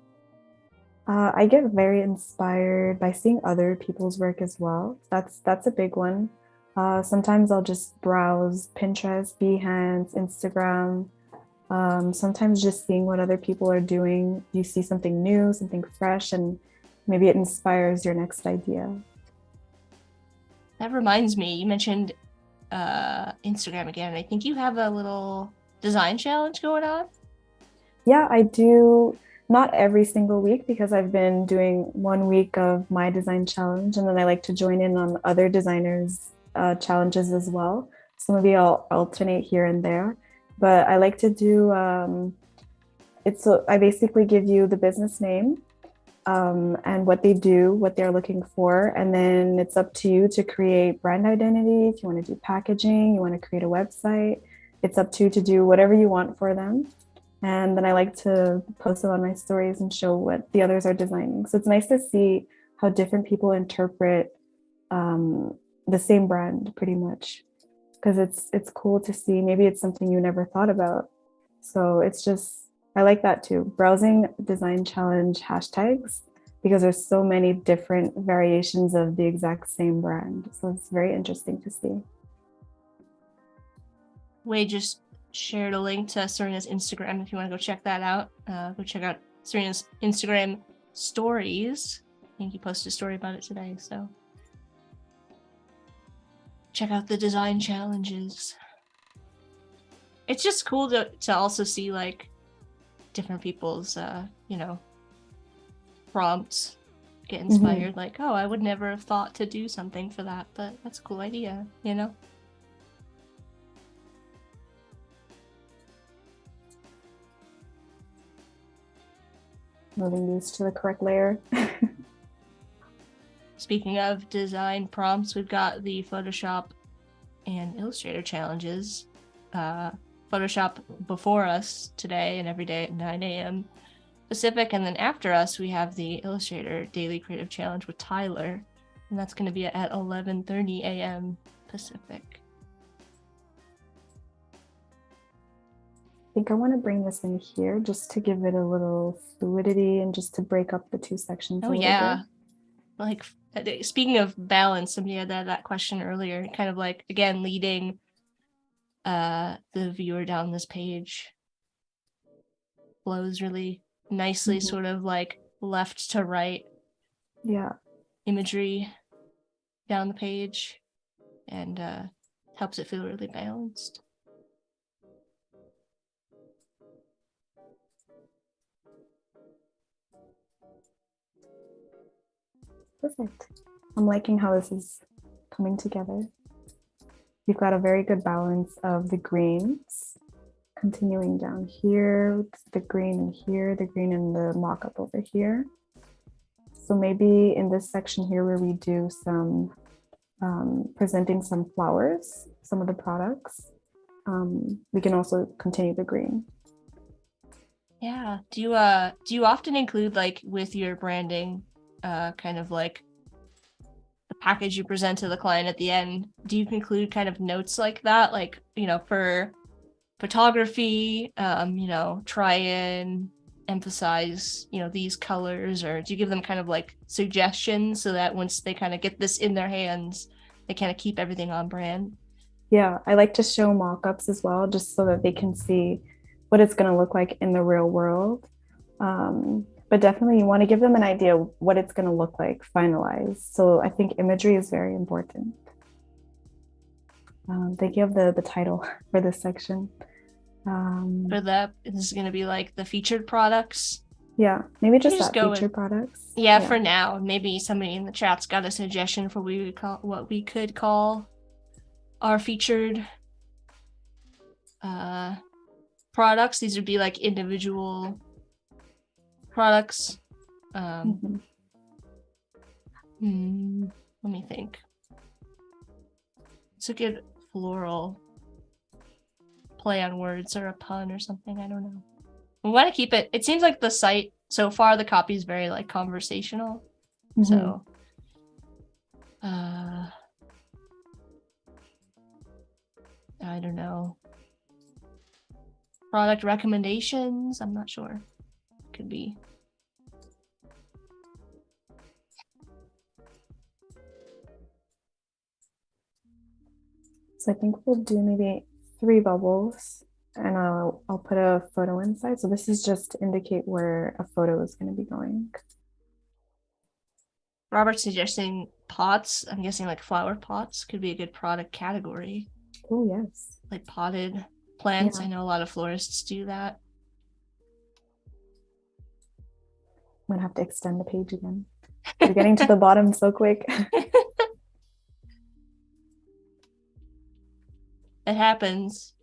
I get very inspired by seeing other people's work as well. That's a big one. Sometimes I'll just browse Pinterest, Behance, Instagram. Sometimes just seeing what other people are doing, you see something new, something fresh, and maybe it inspires your next idea. That reminds me, you mentioned Instagram again. I think you have a little design challenge going on. Yeah, I do. Not every single week, because I've been doing 1 week of my design challenge, and then I like to join in on other designers' challenges as well. So maybe I'll alternate here and there. But I like to do, I basically give you the business name, and what they do, what they're looking for. And then it's up to you to create brand identity. If you want to do packaging, you want to create a website, it's up to you to do whatever you want for them. And then I like to post it on my stories and show what the others are designing. So it's nice to see how different people interpret the same brand pretty much, because it's cool to see. Maybe it's something you never thought about. So it's just, I like that too. Browsing design challenge hashtags, because there's so many different variations of the exact same brand. So it's very interesting to see. Wade just shared a link to Serena's Instagram if you want to go check that out. Go check out Serena's Instagram stories. I think he posted a story about it today, so check out the design challenges. It's just cool to also see like different people's prompts, get inspired. Like, oh, I would never have thought to do something for that, but that's a cool idea, you know? Moving these to the correct layer. Speaking of design prompts, we've got the Photoshop and Illustrator challenges. Photoshop before us today and every day at 9 a.m. Pacific, and then after us we have the Illustrator Daily Creative Challenge with Tyler, and that's going to be at 11:30 a.m. Pacific. I think I want to bring this in here just to give it a little fluidity and just to break up the two sections. Oh yeah, like speaking of balance, somebody had that question earlier, kind of like, again, leading the viewer down this page flows really nicely, sort of like left to right imagery down the page, and helps it feel really balanced. Perfect. I'm liking how this is coming together. We've got a very good balance of the greens, continuing down here, the green in here, the green in the mock-up over here. So maybe in this section here where we do some presenting some flowers, some of the products, we can also continue the green. Yeah. Do you often include, like, with your branding, kind of like the package you present to the client at the end, do you include kind of notes like that, like, for photography, try and emphasize, these colors, or do you give them kind of like suggestions so that once they kind of get this in their hands, they kind of keep everything on brand? Yeah, I like to show mock-ups as well, just so that they can see what it's going to look like in the real world. But definitely you want to give them an idea of what it's going to look like finalized. So I think imagery is very important. They give the title for this section. This is going to be like the featured products. Yeah, maybe just that featured products. Yeah, for now. Maybe somebody in the chat's got a suggestion for what we could call our featured products. These would be like individual products. Let me think. It's a good floral play on words or a pun or something. I don't know. We want to keep it. It seems like the site so far, the copy is very like conversational. So I don't know. Product recommendations? I'm not sure. Could be. So I think we'll do maybe 3 bubbles, and I'll put a photo inside. So this is just to indicate where a photo is going to be going. Robert's suggesting pots. I'm guessing like flower pots could be a good product category. Oh, yes. Like potted plants. Yeah. I know a lot of florists do that. I'm going to have to extend the page again. We're getting to the bottom so quick. It happens.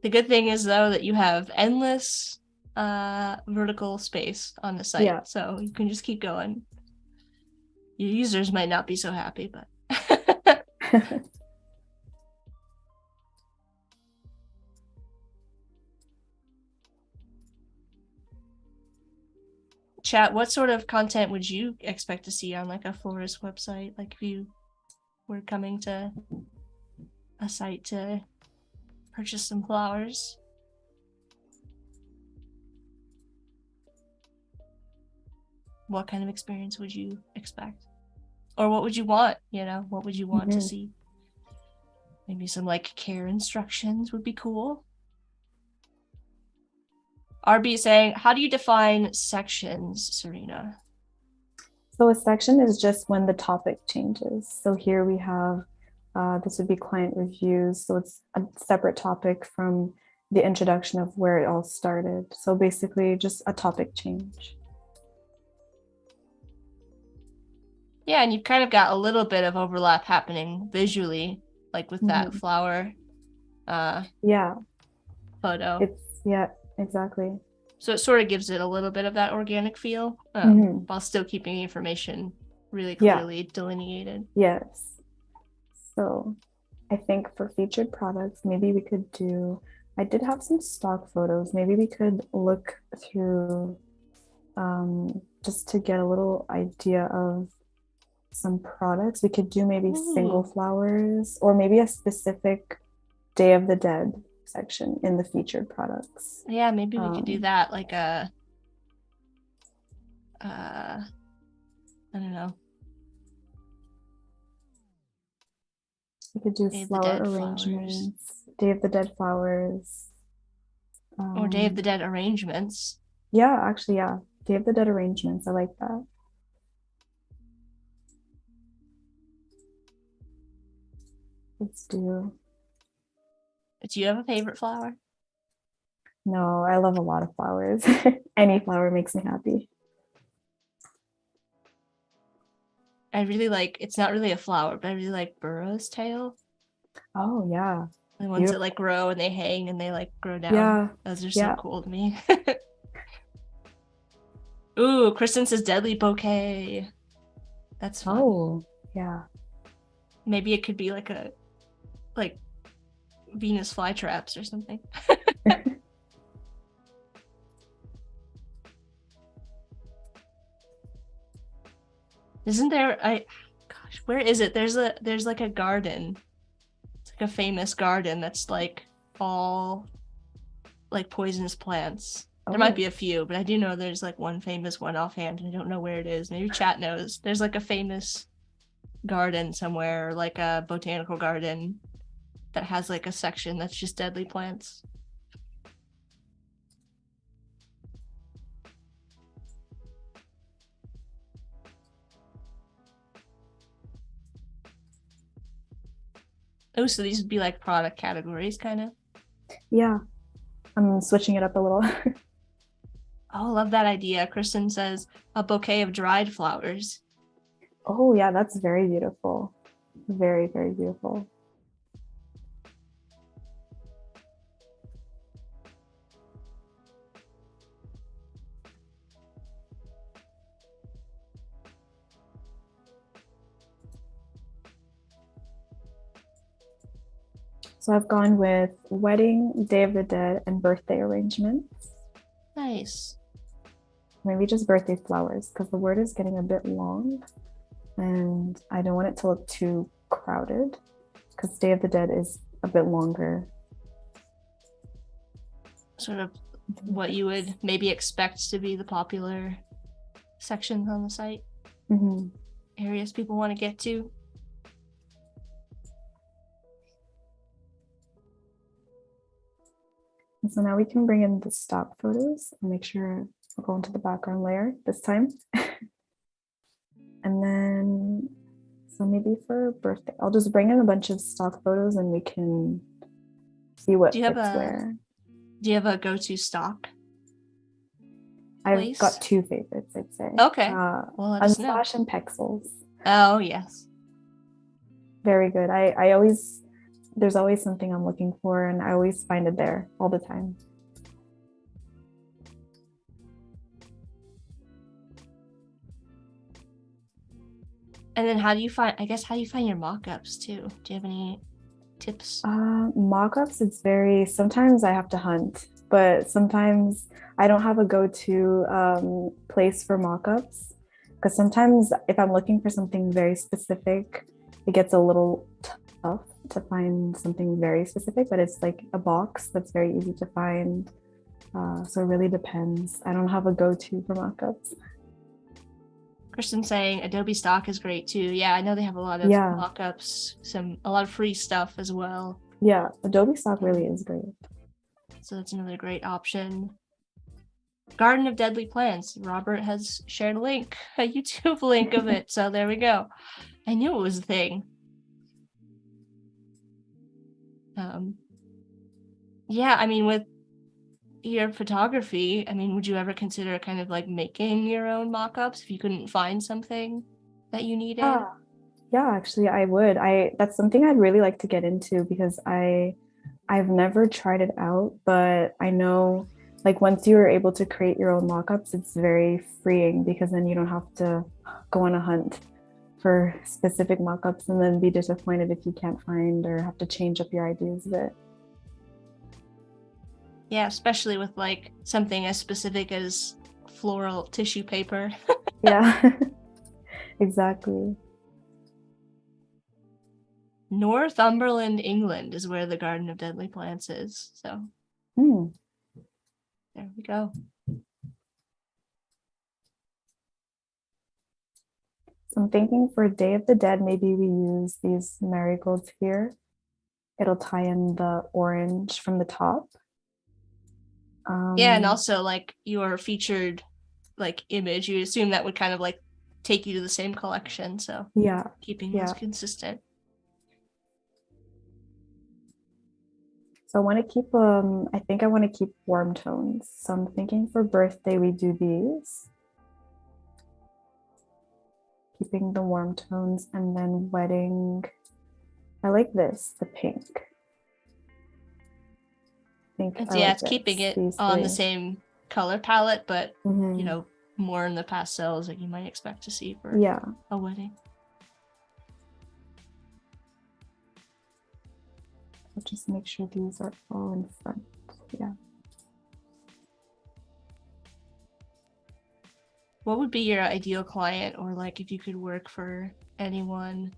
The good thing is, though, that you have endless vertical space on the site. Yeah. So you can just keep going. Your users might not be so happy, but chat, what sort of content would you expect to see on like a florist website? Like if you were coming to a site to purchase some flowers? What kind of experience would you expect? Or what would you want? What would you want to see? Maybe some like care instructions would be cool. RB saying, how do you define sections, Serena? So a section is just when the topic changes. So here we have, this would be client reviews. So it's a separate topic from the introduction of where it all started. So basically just a topic change. Yeah, and you've kind of got a little bit of overlap happening visually, like with that flower photo. Yeah, exactly. So it sort of gives it a little bit of that organic feel, while still keeping the information really clearly delineated. Yes. So I think for featured products, maybe we could do, I did have some stock photos. Maybe we could look through just to get a little idea of some products. We could do maybe single flowers or maybe a specific Day of the Dead section in the featured products. Yeah, maybe we could do that, like a I don't know. We could do flower arrangements, Day of the Dead flowers. Or Day of the Dead arrangements. Yeah, actually, yeah. Day of the Dead arrangements. I like that. Let's do. Do you have a favorite flower? No, I love a lot of flowers. Any flower makes me happy. I really like, it's not really a flower, but I really like burro's tail. Oh, yeah. The ones that like grow and they hang and they like grow down. Yeah. Those are so cool to me. Ooh, Kristen says deadly bouquet. That's fun. Oh, yeah. Maybe it could be like Venus flytraps or something. Isn't there where is it? There's like a garden. It's like a famous garden that's like all like poisonous plants. There might be a few, but I do know there's like one famous one offhand, and I don't know where it is. Maybe chat knows. There's like a famous garden somewhere, like a botanical garden that has like a section that's just deadly plants. Oh, so these would be like product categories, kind of? Yeah. I'm switching it up a little. Oh, love that idea. Kristen says a bouquet of dried flowers. Oh, yeah, that's very beautiful. Very, very beautiful. So I've gone with wedding, Day of the Dead, and birthday arrangements. Nice. Maybe just birthday flowers because the word is getting a bit long and I don't want it to look too crowded because Day of the Dead is a bit longer. Sort of what you would maybe expect to be the popular sections on the site. Areas people want to get to. And so now we can bring in the stock photos and make sure I'll go into the background layer this time. And then, so maybe for birthday, I'll just bring in a bunch of stock photos and we can see what fits where. Do you have a go-to stock? I've got two favorites, I'd say. Okay. Well, let us know. Unsplash and Pexels. Oh, yes. Very good. There's always something I'm looking for and I always find it there all the time. And then how do you find your mock-ups too? Do you have any tips? Mock-ups, sometimes I have to hunt, but sometimes I don't have a go-to place for mock-ups, because sometimes if I'm looking for something very specific, it gets a little tough to find something very specific, but it's like a box that's very easy to find. So it really depends. I don't have a go-to for mock-ups. Kristen saying Adobe Stock is great too. Yeah, I know they have a lot of mock-ups, a lot of free stuff as well. Yeah, Adobe Stock really is great. So that's another great option. Garden of Deadly Plants. Robert has shared a YouTube link of it. So there we go. I knew it was a thing. Yeah, I mean, with your photography, I mean, would you ever consider kind of like making your own mock-ups if you couldn't find something that you needed? Yeah, actually I would. That's something I'd really like to get into, because I've never tried it out, but I know like once you're able to create your own mock-ups, it's very freeing, because then you don't have to go on a hunt for specific mock-ups and then be disappointed if you can't find or have to change up your ideas a bit. Yeah, especially with like something as specific as floral tissue paper. Yeah, exactly. Northumberland, England is where the Garden of Deadly Plants is. So there we go. So I'm thinking for Day of the Dead, maybe we use these marigolds here. It'll tie in the orange from the top. Yeah, and also like your featured like image, you assume that would kind of like take you to the same collection. So yeah, keeping those consistent. So I want to keep I think I want to keep warm tones. So I'm thinking for birthday we do these. Keeping the warm tones, and then wedding, I like this, the pink. It's keeping it on the same color palette, but you know, more in the pastels that you might expect to see for a wedding. I'll just make sure these are all in front. Yeah. What would be your ideal client, or like if you could work for anyone?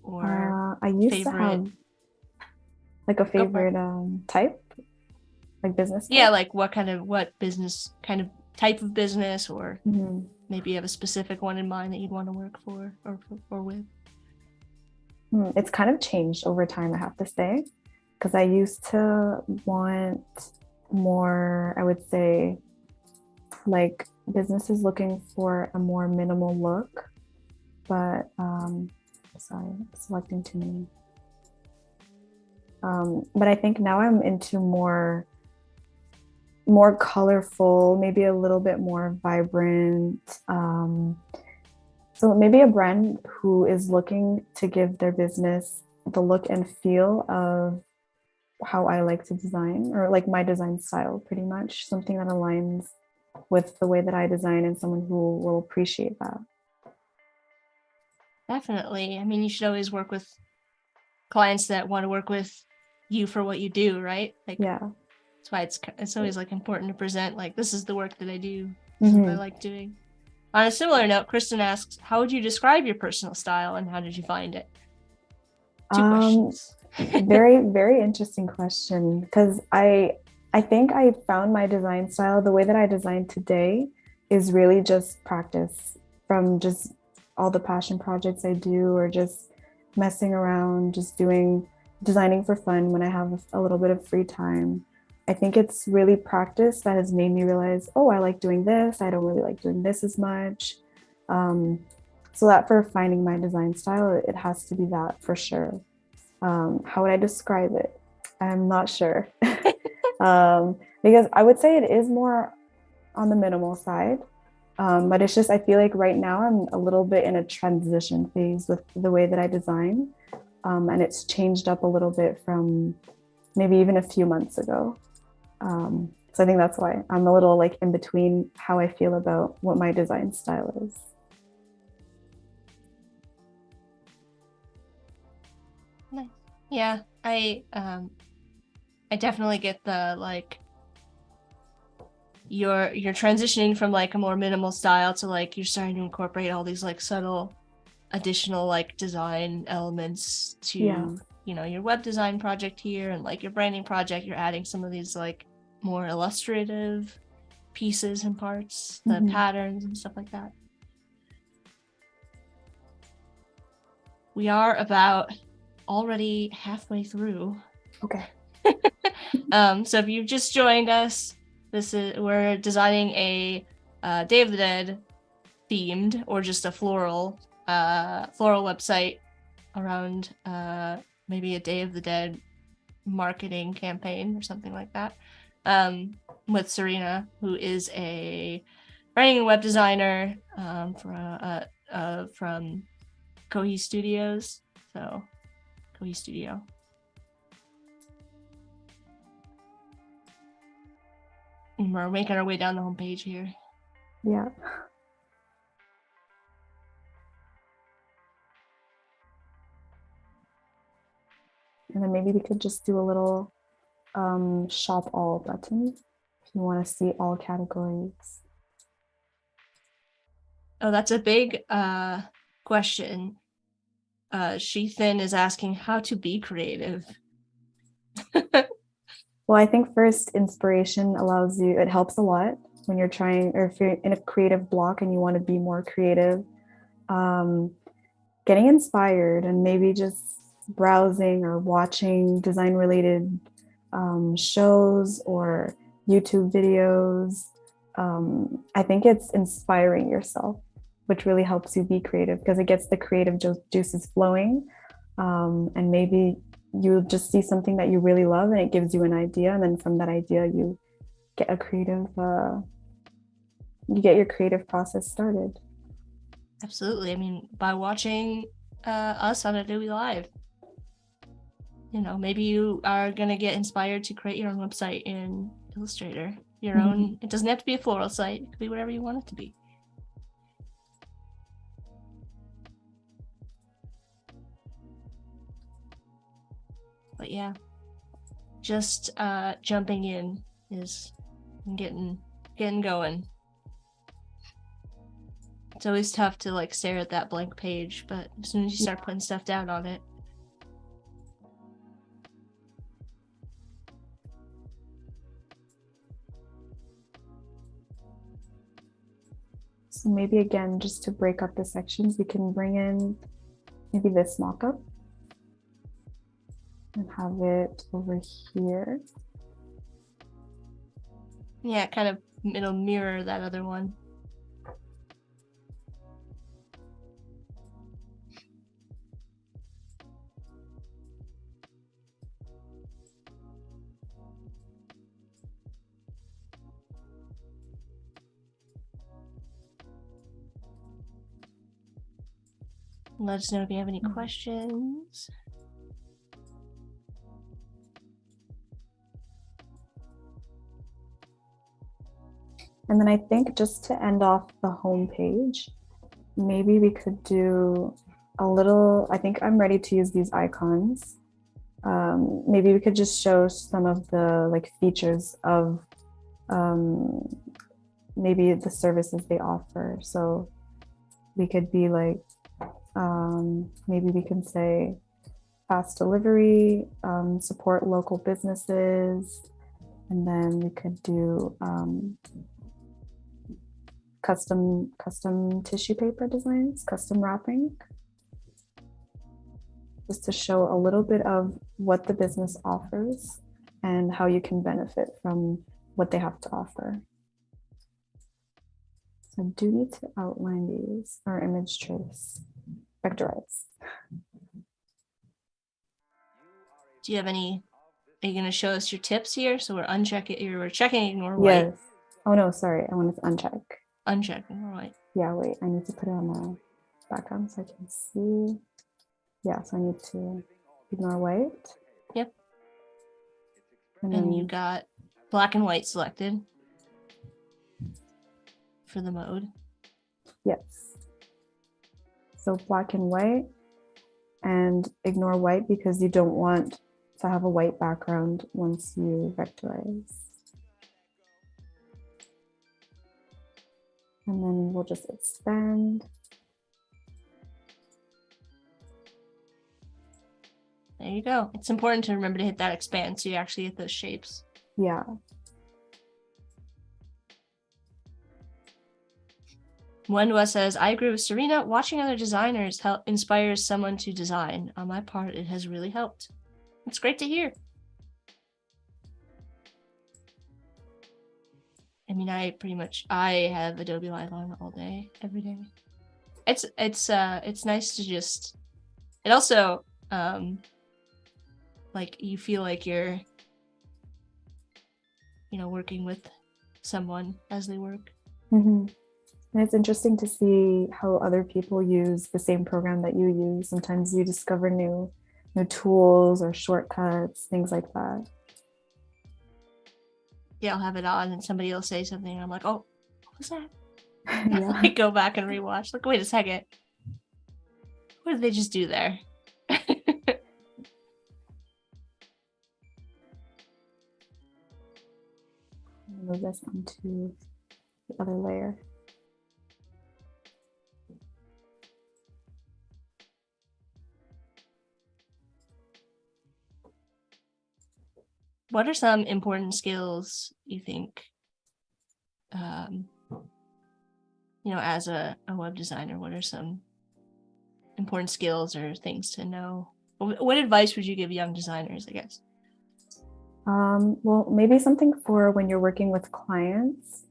Or I used to have like a favorite type, like business type. Yeah, like what business kind of type of business, or maybe you have a specific one in mind that you'd want to work for or with. It's kind of changed over time, I have to say, because I used to want more, I would say, like businesses looking for a more minimal look, but sorry, I'm selecting too many. But I think now I'm into more colorful, maybe a little bit more vibrant. So maybe a brand who is looking to give their business the look and feel of how I like to design, or like my design style, pretty much something that aligns with the way that I design, and someone who will appreciate that. Definitely. I mean, you should always work with clients that want to work with you for what you do, right? Like, that's why it's always like important to present like, this is the work that I do. This is what I like doing. On a similar note, Kristen asks, how would you describe your personal style and how did you find it? Two questions. Very, very interesting question, because I think I found my design style, the way that I design today, is really just practice from just all the passion projects I do, or just messing around, just designing for fun when I have a little bit of free time. I think it's really practice that has made me realize, oh, I like doing this. I don't really like doing this as much. So that for finding my design style, it has to be that for sure. How would I describe it? I'm not sure. Because I would say it is more on the minimal side. But it's just, I feel like right now I'm a little bit in a transition phase with the way that I design. And it's changed up a little bit from maybe even a few months ago. So I think that's why I'm a little like in between how I feel about what my design style is. Yeah, I definitely get the like you're transitioning from like a more minimal style to like you're starting to incorporate all these like subtle additional like design elements to you know your web design project here and like your branding project. You're adding some of these like more illustrative pieces and parts, the patterns and stuff like that. We are about already halfway through. Okay. So if you've just joined us, we're designing a Day of the Dead themed or just a floral website around maybe a Day of the Dead marketing campaign or something like that. With Serena, who is a writing and web designer from Kohi Studios. So Kohi Studio. And we're making our way down the homepage here. Yeah. And then maybe we could just do a little shop all button if you want to see all categories. Oh, that's a big question. She-Thin is asking how to be creative. Well, I think first inspiration allows you, it helps a lot when you're trying, or if you're in a creative block and you want to be more creative, getting inspired and maybe just browsing or watching design related shows or YouTube videos. I think it's inspiring yourself, which really helps you be creative because it gets the creative juices flowing. And maybe you just see something that you really love and it gives you an idea. And then from that idea, you get a creative, you get your creative process started. Absolutely. I mean, by watching us on Adobe Live, you know, maybe you are going to get inspired to create your own website in Illustrator. Your own, it doesn't have to be a floral site. It could be whatever you want it to be. But yeah, just jumping in is getting going. It's always tough to like stare at that blank page, but as soon as you start putting stuff down on it. So maybe again, just to break up the sections, we can bring in maybe this mock-up and have it over here. Yeah, kind of it'll mirror that other one. Let us know if you have any questions. And then I think just to end off the home page, maybe we could do a little, I think I'm ready to use these icons. Maybe we could just show some of the like features of maybe the services they offer. So we could be like, maybe we can say fast delivery, support local businesses, and then we could do custom tissue paper designs, custom wrapping, just to show a little bit of what the business offers and how you can benefit from what they have to offer. So I do need to outline these, or image trace, vectorize. Do you have any? Are you going to show us your tips here? So we're unchecking. We're checking ignore white. Yes. Oh no, sorry. I wanted to uncheck. Uncheck ignore white. Yeah, wait. I need to put it on the background so I can see. Yeah, so I need to ignore white. Yep. And And then you got black and white selected for the mode. yes. So black and white. and ignore white because you don't want to have a white background once you vectorize. And then we'll just expand. There you go. It's important to remember to hit that expand so you actually get those shapes. Yeah. Wenwa says, I agree with Serena. Watching other designers inspires someone to design. On my part, it has really helped. It's great to hear. I mean, I have Adobelive on all day, every day. It's nice to just, it also, like you feel like you're, working with someone as they work. Mm-hmm. And it's interesting to see how other people use the same program that you use. Sometimes you discover new tools or shortcuts, things like that. Yeah, I'll have it on and somebody will say something and I'm like, oh, what was that? Yeah. I go back and rewatch. Like, wait a second. What did they just do there? Move this onto the other layer. What are some important skills you think, as a web designer, what are some important skills or things to know? What advice would you give young designers, I guess? Well, maybe something for when you're working with clients.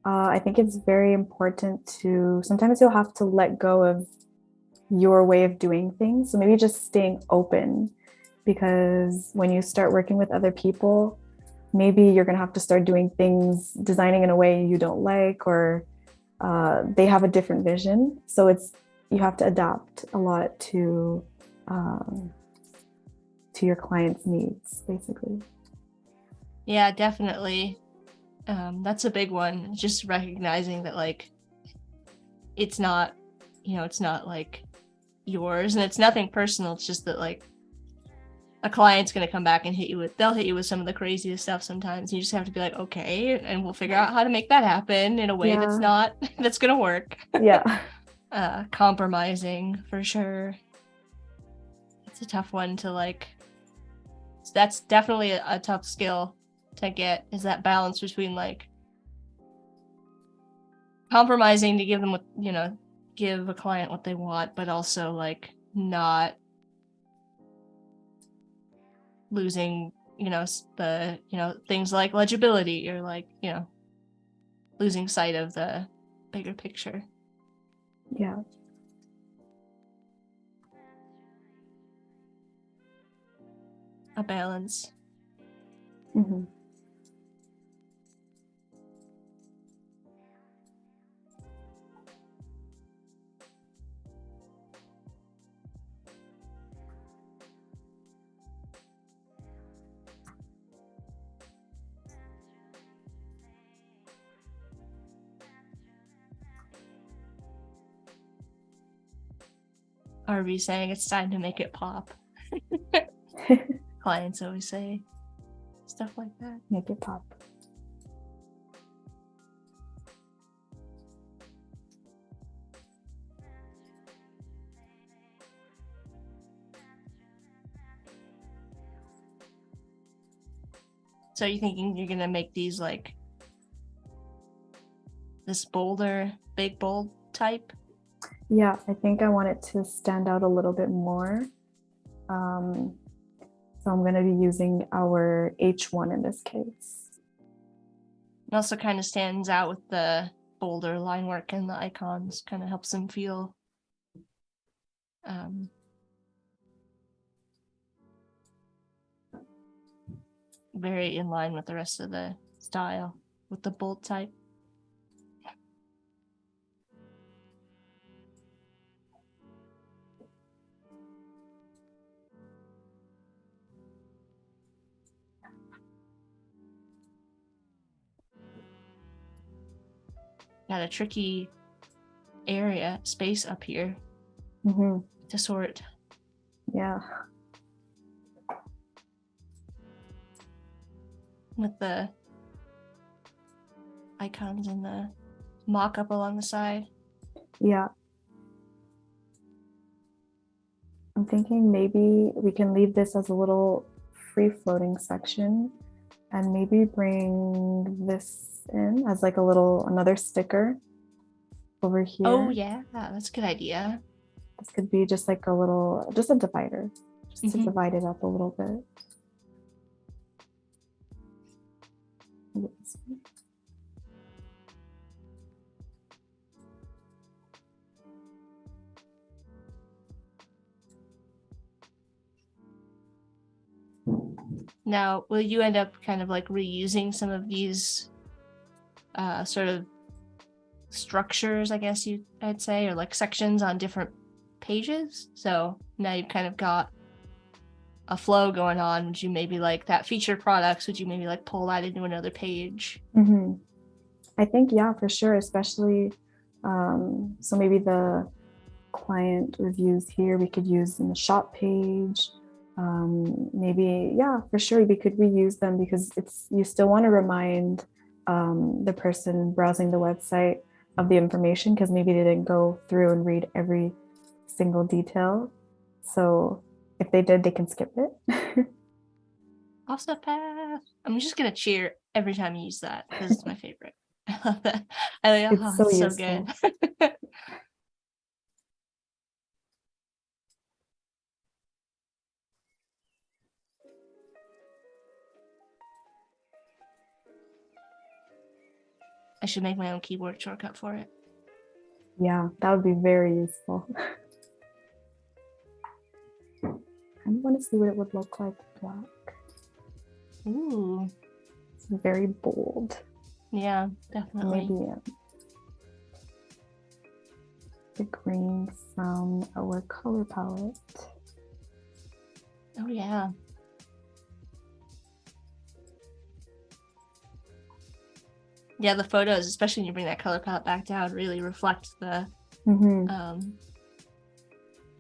I think it's very important to, sometimes you'll have to let go of your way of doing things. So maybe just staying open, because when you start working with other people, maybe you're going to have to start doing things, designing in a way you don't like, or they have a different vision. So you have to adapt a lot to your client's needs, basically. Yeah, definitely. That's a big one. Just recognizing that, like, it's not, it's not like yours, and it's nothing personal. It's just that, like, a client's gonna come back and they'll hit you with some of the craziest stuff sometimes. You just have to be like, okay, and we'll figure out how to make that happen in a way that's gonna work. Yeah. Compromising for sure. It's a tough one to, like, that's definitely a tough skill to get, is that balance between, like, compromising to give them what, give a client what they want, but also, like, not losing, the, things like legibility, or, like, losing sight of the bigger picture. Yeah. A balance. Mm-hmm. RB saying it's time to make it pop. Clients always say stuff like that. Make it pop. So you're thinking you're gonna make these like this bolder, big bold type? Yeah, I think I want it to stand out a little bit more. So I'm going to be using our H1 in this case. It also kind of stands out with the bolder line work and the icons, kind of helps them feel very in line with the rest of the style with the bold type. Got a tricky space up here to sort. Yeah. With the icons and the mock-up along the side. Yeah. I'm thinking maybe we can leave this as a little free-floating section and maybe bring this in as like a little, another sticker over here. Oh yeah, that's a good idea. This could be just like a little, just a divider, just to divide it up a little bit. Now, will you end up kind of like reusing some of these sort of structures, I guess I'd say, or like sections on different pages? So now you've kind of got a flow going on. Would you maybe like that featured products? Would you maybe like pull that into another page? I think, yeah, for sure, especially so maybe the client reviews here we could use in the shop page. Maybe, yeah, for sure we could reuse them because you still want to remind the person browsing the website of the information because maybe they didn't go through and read every single detail. So if they did, they can skip it. Off the path. I'm just gonna cheer every time you use that because it's my favorite. I love that. It's so useful. Good. I should make my own keyboard shortcut for it. Yeah, that would be very useful. I want to see what it would look like black. Ooh. It's very bold. Yeah, definitely. Maybe the green from our color palette. Oh yeah. Yeah, the photos, especially when you bring that color palette back down, really reflect the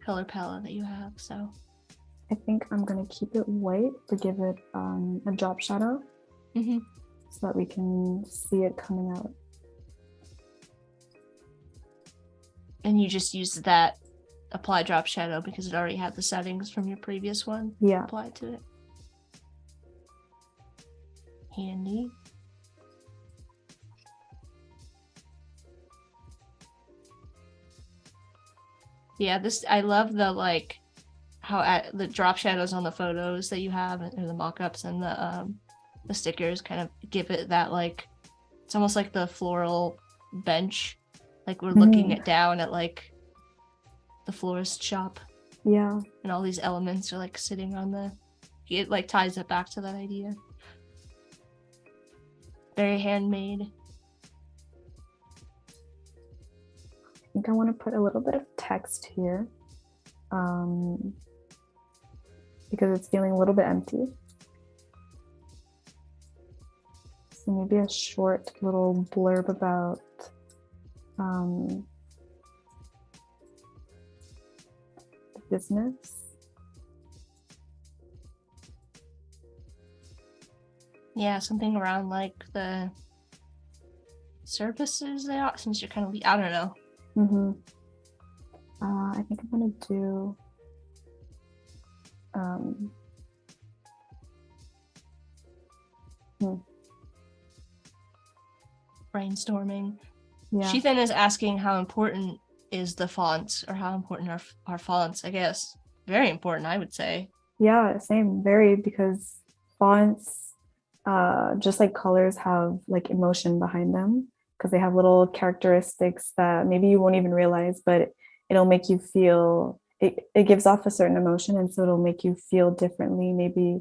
color palette that you have. So I think I'm gonna keep it white to give it a drop shadow so that we can see it coming out. And you just used that apply drop shadow because it already had the settings from your previous one applied to it. Handy. Yeah, I love the like how the drop shadows on the photos that you have or the mock-ups and the stickers kind of give it that like it's almost like the floral bench, like we're looking down at like the florist shop. Yeah, and all these elements are like sitting on it like ties it back to that idea. Very handmade. I think I want to put a little bit of text here because it's feeling a little bit empty. So maybe a short little blurb about the business. Yeah, something around like the services they are, since you're kind of, I don't know. I think I'm gonna do brainstorming. Yeah. Shethan is asking how important is the fonts, or how important are fonts, I guess. Very important, I would say. Yeah, same, very, because fonts, just like colors, have like emotion behind them because they have little characteristics that maybe you won't even realize, but it'll make you feel, it gives off a certain emotion, and so it'll make you feel differently. Maybe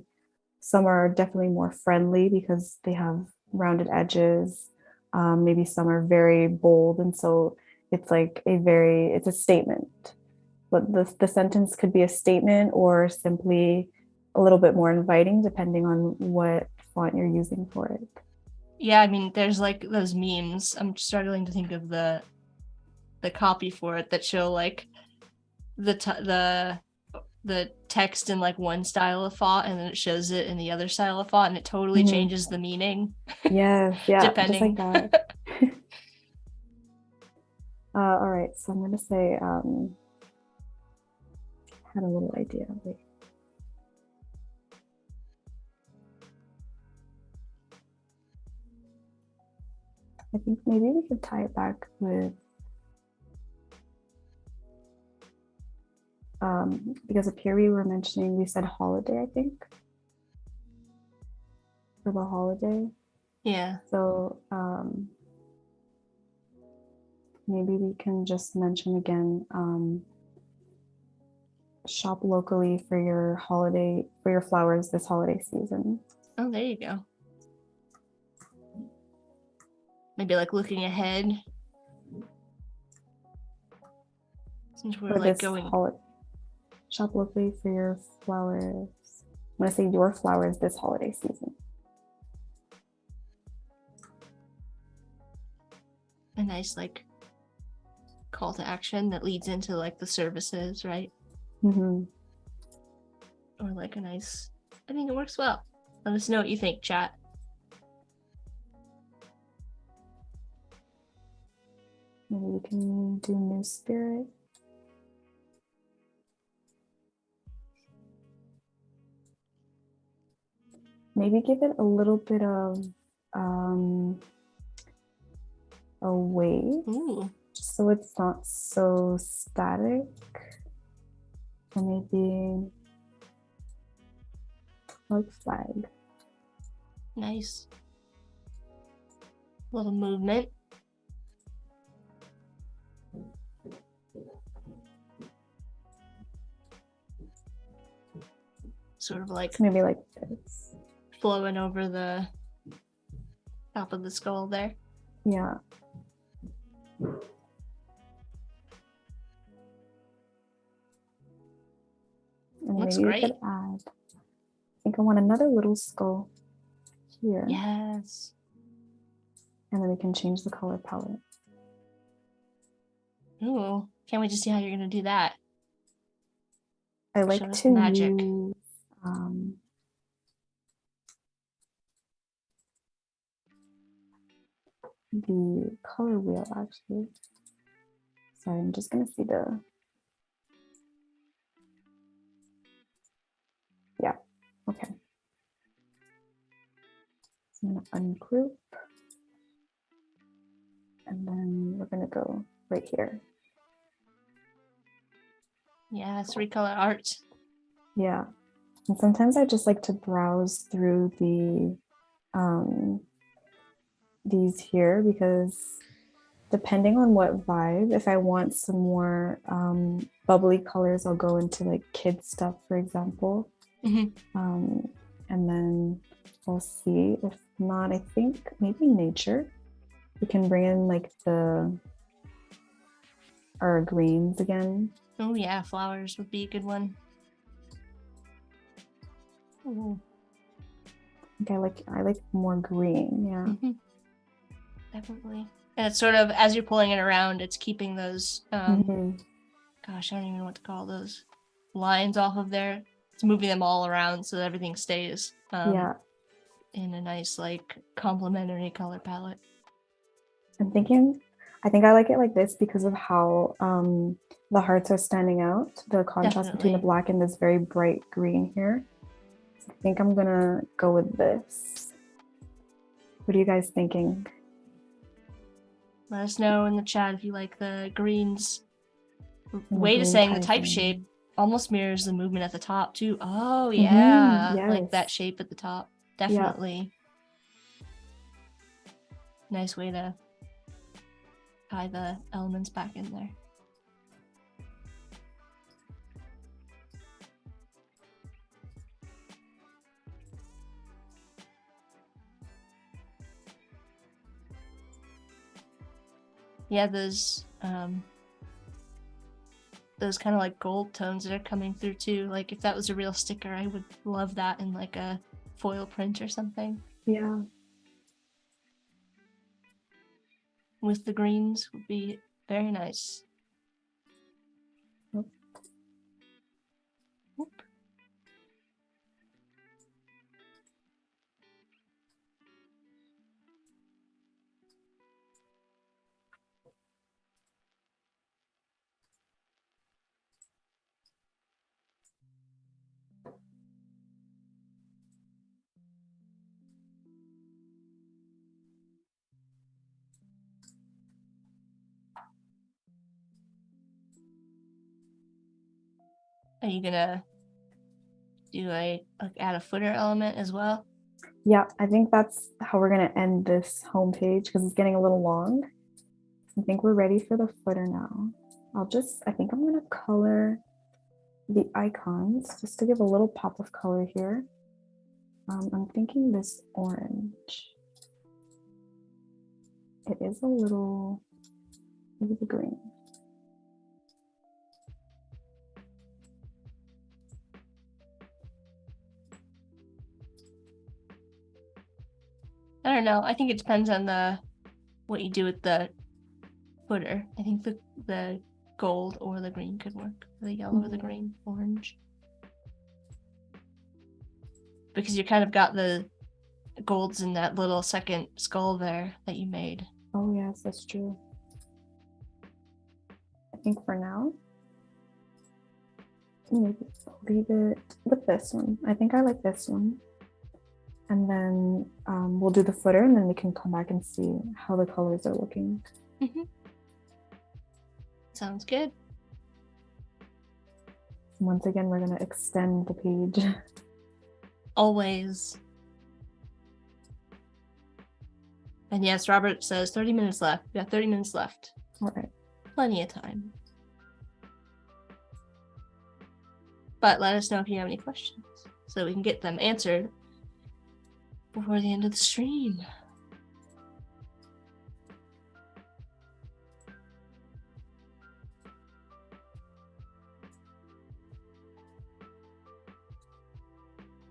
some are definitely more friendly because they have rounded edges. Maybe some are very bold, and so it's like it's a statement. But the sentence could be a statement or simply a little bit more inviting, depending on what font you're using for it. Yeah, I mean, there's like those memes. I'm struggling to think of the copy for it that show like the the text in like one style of font and then it shows it in the other style of font and it totally changes the meaning. Yes, yeah, depending. just like that. All right, so I'm gonna say had a little idea. Wait. I think maybe we could tie it back with because up here we were mentioning, we said holiday, I think, for the holiday. Yeah. So maybe we can just mention again, shop locally for your holiday, for your flowers this holiday season. Oh, there you go. Maybe like looking ahead. Since we're like going. Shop locally for your flowers. I'm gonna say your flowers this holiday season. A nice like call to action that leads into like the services, right? Or like a nice, I think it works well. Let us know what you think, chat. Maybe we can do New Spirit. Maybe give it a little bit of a weight. Ooh. Just so it's not so static. Or maybe like flag. Nice. Little movement. Sort of like maybe like this. Flowing over the top of the skull there. Yeah. And looks maybe great. We could add, I think I want another little skull here. Yes. And then we can change the color palette. Ooh, can't wait to see how you're gonna do that. I like to magic. use the color wheel actually. Sorry, I'm just gonna see the, yeah, okay. So I'm gonna ungroup and then we're gonna go right here. Yeah, it's recolor art. Yeah, and sometimes I just like to browse through the these here because depending on what vibe, if I want some more bubbly colors, I'll go into like kid stuff, for example. And then we'll see. If not, I think maybe nature. We can bring in like our greens again. Oh yeah, flowers would be a good one. Ooh. I like more green, yeah. Definitely. And it's sort of, as you're pulling it around, it's keeping those gosh, I don't even know what to call those lines off of there. It's moving them all around so that everything stays yeah, in a nice like complementary color palette. I think I like it like this because of how the hearts are standing out, the contrast between the black and this very bright green here. So I think I'm gonna go with this. What are you guys thinking? Let us know in the chat if you like the greens. Way to saying the type shape almost mirrors the movement at the top too. Oh yeah, yes. like that shape at the top. Definitely. Yeah. Nice way to tie the elements back in there. Yeah, those kind of like gold tones that are coming through too. Like if that was a real sticker, I would love that in like a foil print or something. Yeah. With the greens would be very nice. Are you gonna do add a footer element as well? Yeah, I think that's how we're gonna end this homepage because it's getting a little long. I think we're ready for the footer now. I think I'm gonna color the icons just to give a little pop of color here. I'm thinking this orange. It is a little, maybe the green. I don't know. I think it depends on what you do with the footer. I think the gold or the green could work. The yellow or the green, orange. Because you kind of got the golds in that little second skull there that you made. Oh yes, that's true. I think for now, maybe leave it with this one. I think I like this one. And then we'll do the footer and then we can come back and see how the colors are looking. Sounds good. Once again, we're going to extend the page. Always. And yes, Robert says 30 minutes left. We got 30 minutes left. All right. Plenty of time. But let us know if you have any questions so we can get them answered before the end of the stream.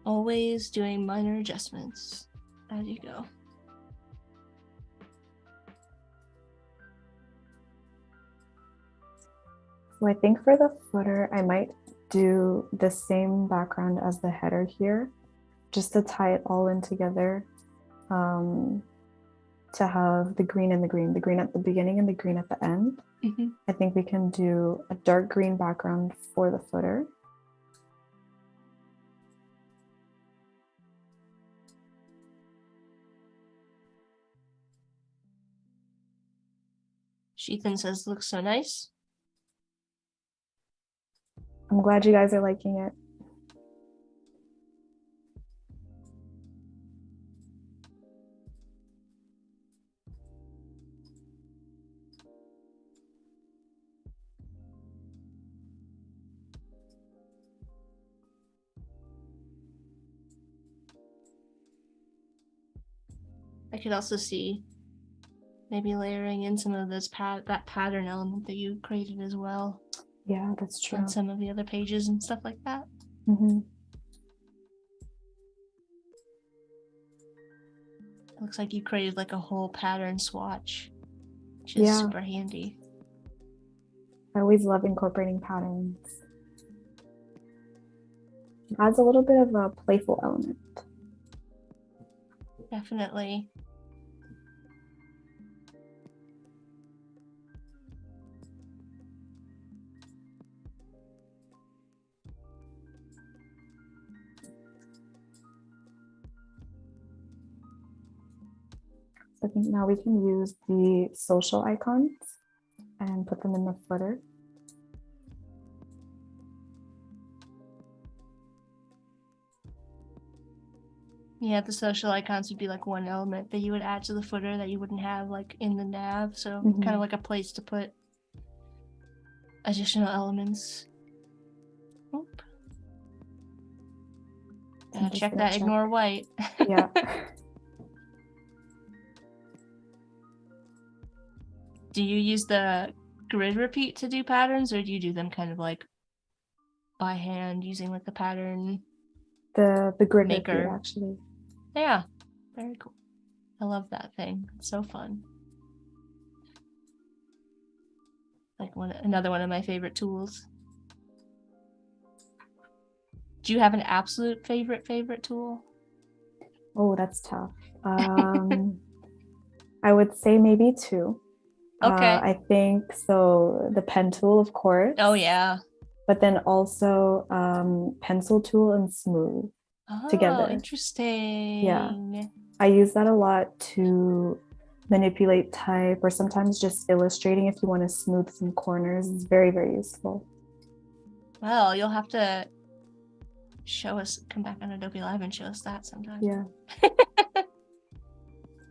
Always doing minor adjustments as you go. So I think for the footer, I might do the same background as the header here, just to tie it all in together, to have the green and the green at the beginning and the green at the end. I think we can do a dark green background for the footer. Ethan says looks so nice. I'm glad you guys are liking it. I could also see maybe layering in some of this that pattern element that you created as well. Yeah, that's true. On some of the other pages and stuff like that. It looks like you created like a whole pattern swatch, which is super handy. I always love incorporating patterns. It adds a little bit of a playful element. Definitely. I think now we can use the social icons and put them in the footer. Yeah, the social icons would be like one element that you would add to the footer that you wouldn't have like in the nav. So kind of like a place to put additional elements. Oop. Check that, ignore white. Yeah. Do you use the grid repeat to do patterns, or do you do them kind of like by hand using like the pattern? The grid maker repeat, actually. Yeah, very cool. I love that thing. It's so fun. Like another one of my favorite tools. Do you have an absolute favorite tool? Oh, that's tough. I would say maybe two. Okay. I think so. The pen tool, of course. Oh yeah. But then also pencil tool and smooth together. Oh, interesting. Yeah, I use that a lot to manipulate type, or sometimes just illustrating if you want to smooth some corners. It's very, very useful. Well, you'll have to show us, come back on Adobelive and show us that sometime. Yeah.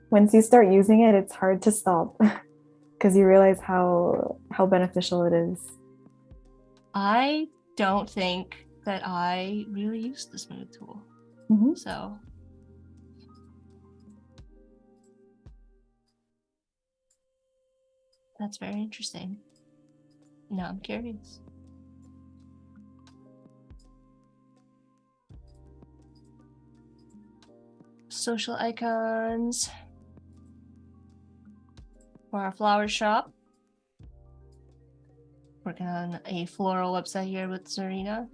Once you start using it, it's hard to stop because you realize how beneficial it is. I don't think that I really use the smooth tool. So that's very interesting. Now I'm curious. Social icons for our flower shop. Working on a floral website here with Serena.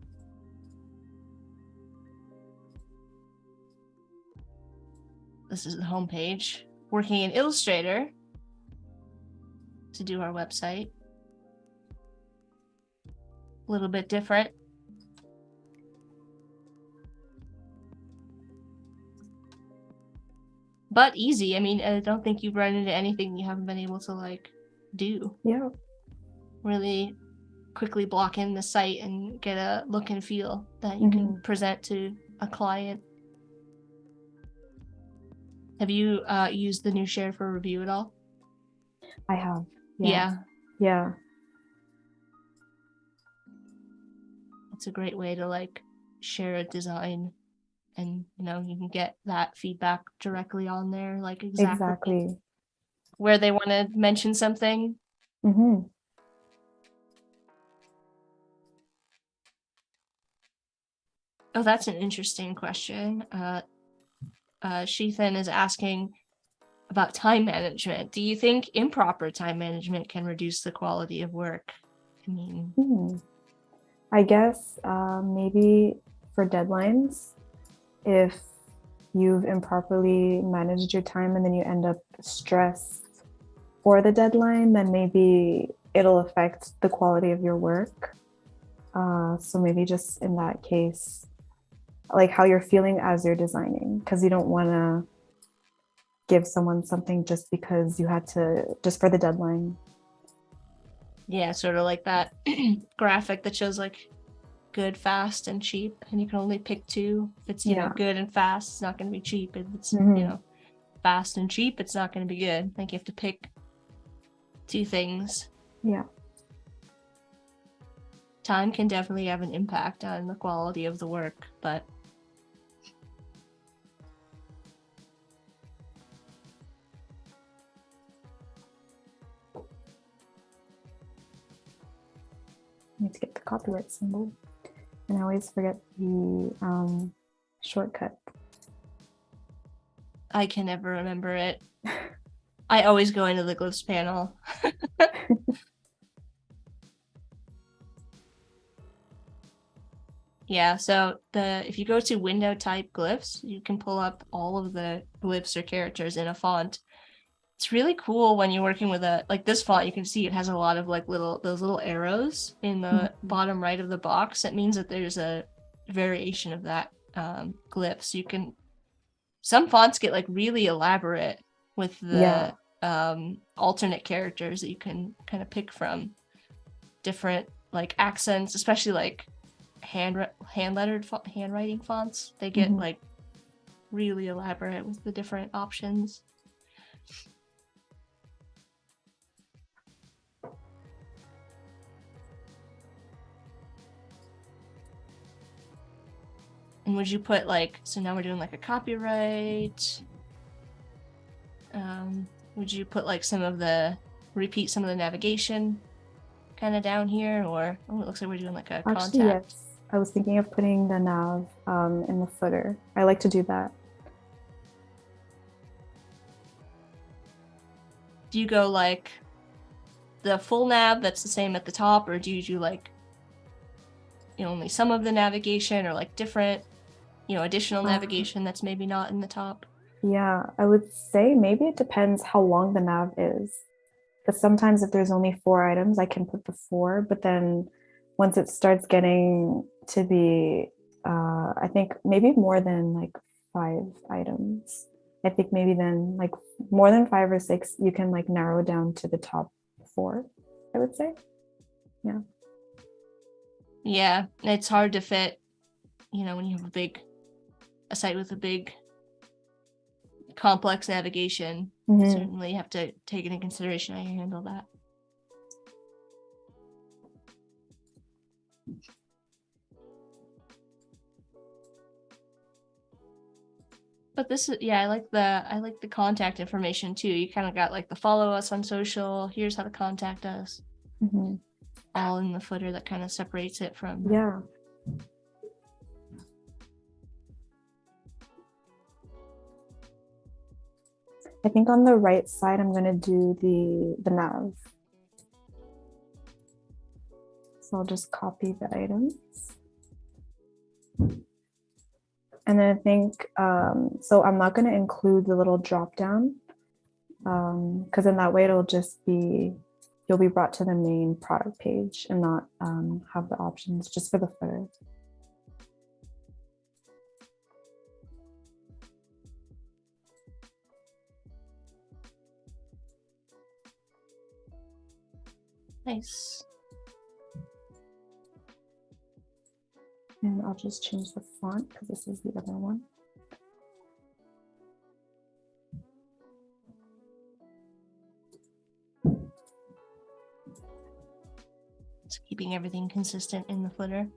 This is the homepage. Working in Illustrator to do our website. A little bit different. But easy. I mean, I don't think you've run into anything you haven't been able to like do. Yeah. Really quickly block in the site and get a look and feel that you can present to a client. Have you used the new share for review at all? I have. Yeah. It's a great way to like share a design, and you know, you can get that feedback directly on there, like exactly. Where they want to mention something. Oh, that's an interesting question. Sheathan is asking about time management. Do you think improper time management can reduce the quality of work? I mean, I guess maybe for deadlines, if you've improperly managed your time and then you end up stressed for the deadline, then maybe it'll affect the quality of your work. So maybe just in that case, like how you're feeling as you're designing, because you don't want to give someone something just because you had to, just for the deadline. Yeah, sort of like that graphic that shows like good, fast, and cheap, and you can only pick two. If it's, you know, good and fast, it's not going to be cheap. If it's, you know, fast and cheap, it's not going to be good. Like you have to pick two things. Yeah. Time can definitely have an impact on the quality of the work, but I need to get the copyright symbol, and I always forget the shortcut. I can never remember it. I always go into the glyphs panel. Yeah, so if you go to window type glyphs, you can pull up all of the glyphs or characters in a font. It's really cool when you're working with like this font. You can see it has a lot of like those little arrows in the bottom right of the box. That means that there's a variation of that glyph. So you can, some fonts get like really elaborate with the alternate characters that you can kind of pick from. Different like accents, especially like handwriting fonts. They get like really elaborate with the different options. And would you put like, so now we're doing like a copyright. Would you put like repeat some of the navigation kind of down here, or it looks like we're doing like a contact. Yes. I was thinking of putting the nav in the footer. I like to do that. Do you go like the full nav that's the same at the top, or do you do like, you know, only some of the navigation, or like different, you know, additional navigation that's maybe not in the top? Yeah, I would say maybe it depends how long the nav is. Because sometimes if there's only 4 items, I can put the 4, but then once it starts getting to be, I think maybe more than like 5 items, I think maybe then like more than 5 or 6, you can like narrow down to the top 4, I would say. Yeah. Yeah, it's hard to fit, when you have a site with a big complex navigation. Certainly have to take into consideration how you handle that. But this is, I like the contact information too. You kind of got like the follow us on social, here's how to contact us, all in the footer. That kind of separates it from. Yeah. I think on the right side, I'm going to do the nav. So I'll just copy the items. And then I think, so I'm not going to include the little drop down, because in that way it'll just be, you'll be brought to the main product page and not have the options just for the footer. Nice. And I'll just change the font because this is the other one. It's keeping everything consistent in the footer.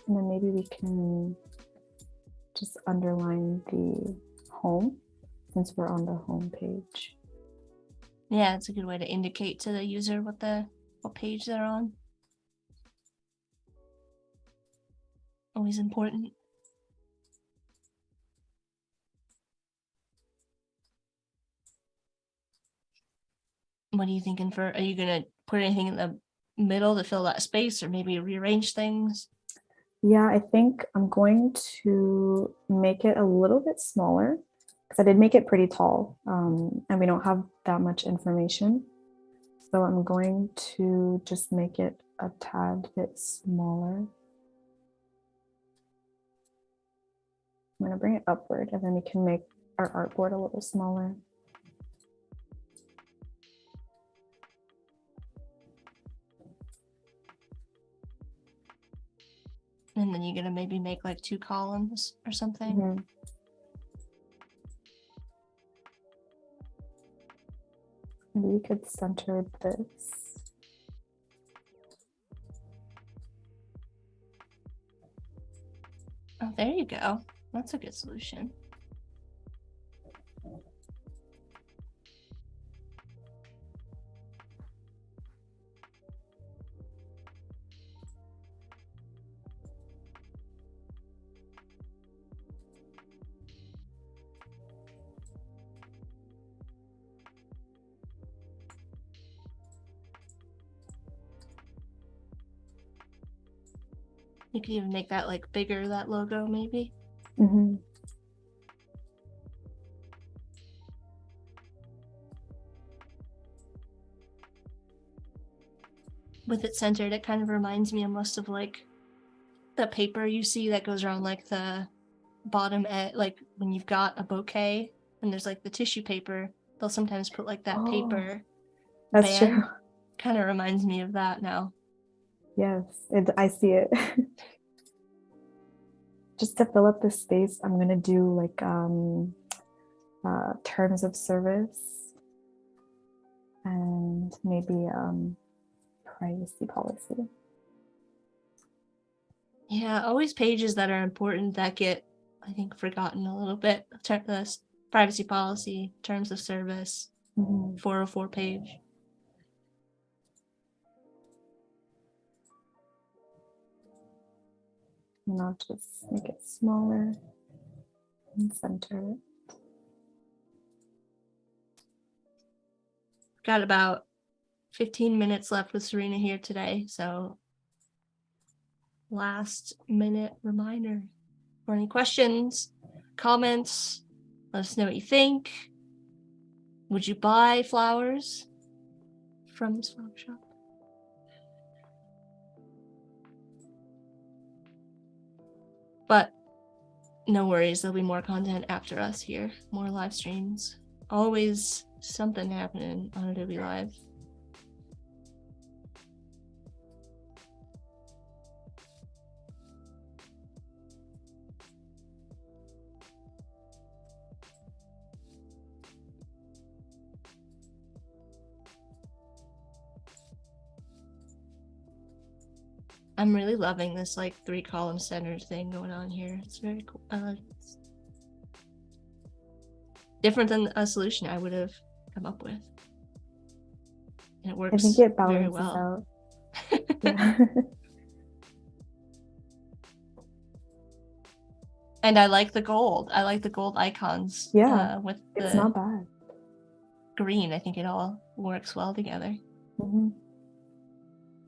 And then maybe we can just underline the home since we're on the home page. Yeah, it's a good way to indicate to the user what page they're on. Always important. What are you thinking are you gonna put anything in the middle to fill that space or maybe rearrange things? Yeah, I think I'm going to make it a little bit smaller because I did make it pretty tall, and we don't have that much information. So I'm going to just make it a tad bit smaller. I'm going to bring it upward and then we can make our artboard a little smaller. And then you're gonna maybe make like 2 columns or something. Maybe we could center this. Oh, there you go. That's a good solution. You could even make that like bigger, that logo maybe. With it centered, it kind of reminds me almost of like the paper you see that goes around like the bottom edge, like when you've got a bouquet and there's like the tissue paper, they'll sometimes put like that paper that's band. true. Kind of reminds me of that now. Yes, I see it. Just to fill up the space, I'm going to do like terms of service and maybe privacy policy. Yeah, always pages that are important that get, I think, forgotten a little bit. Privacy policy, terms of service, 404 page. And I'll just make it smaller and center it. Got about 15 minutes left with Serena here today, so last minute reminder. For any questions, comments, let us know what you think. Would you buy flowers from this flower shop? But no worries, there'll be more content after us here. More live streams. Always something happening on Adobe Live. I'm really loving this like 3-column center thing going on here. It's very cool. It's different than a solution I would have come up with. And it works I think it very balances well. out. Yeah. And I like the gold. I like the gold icons. Yeah, with it's the not bad. green. I think it all works well together. Mm-hmm.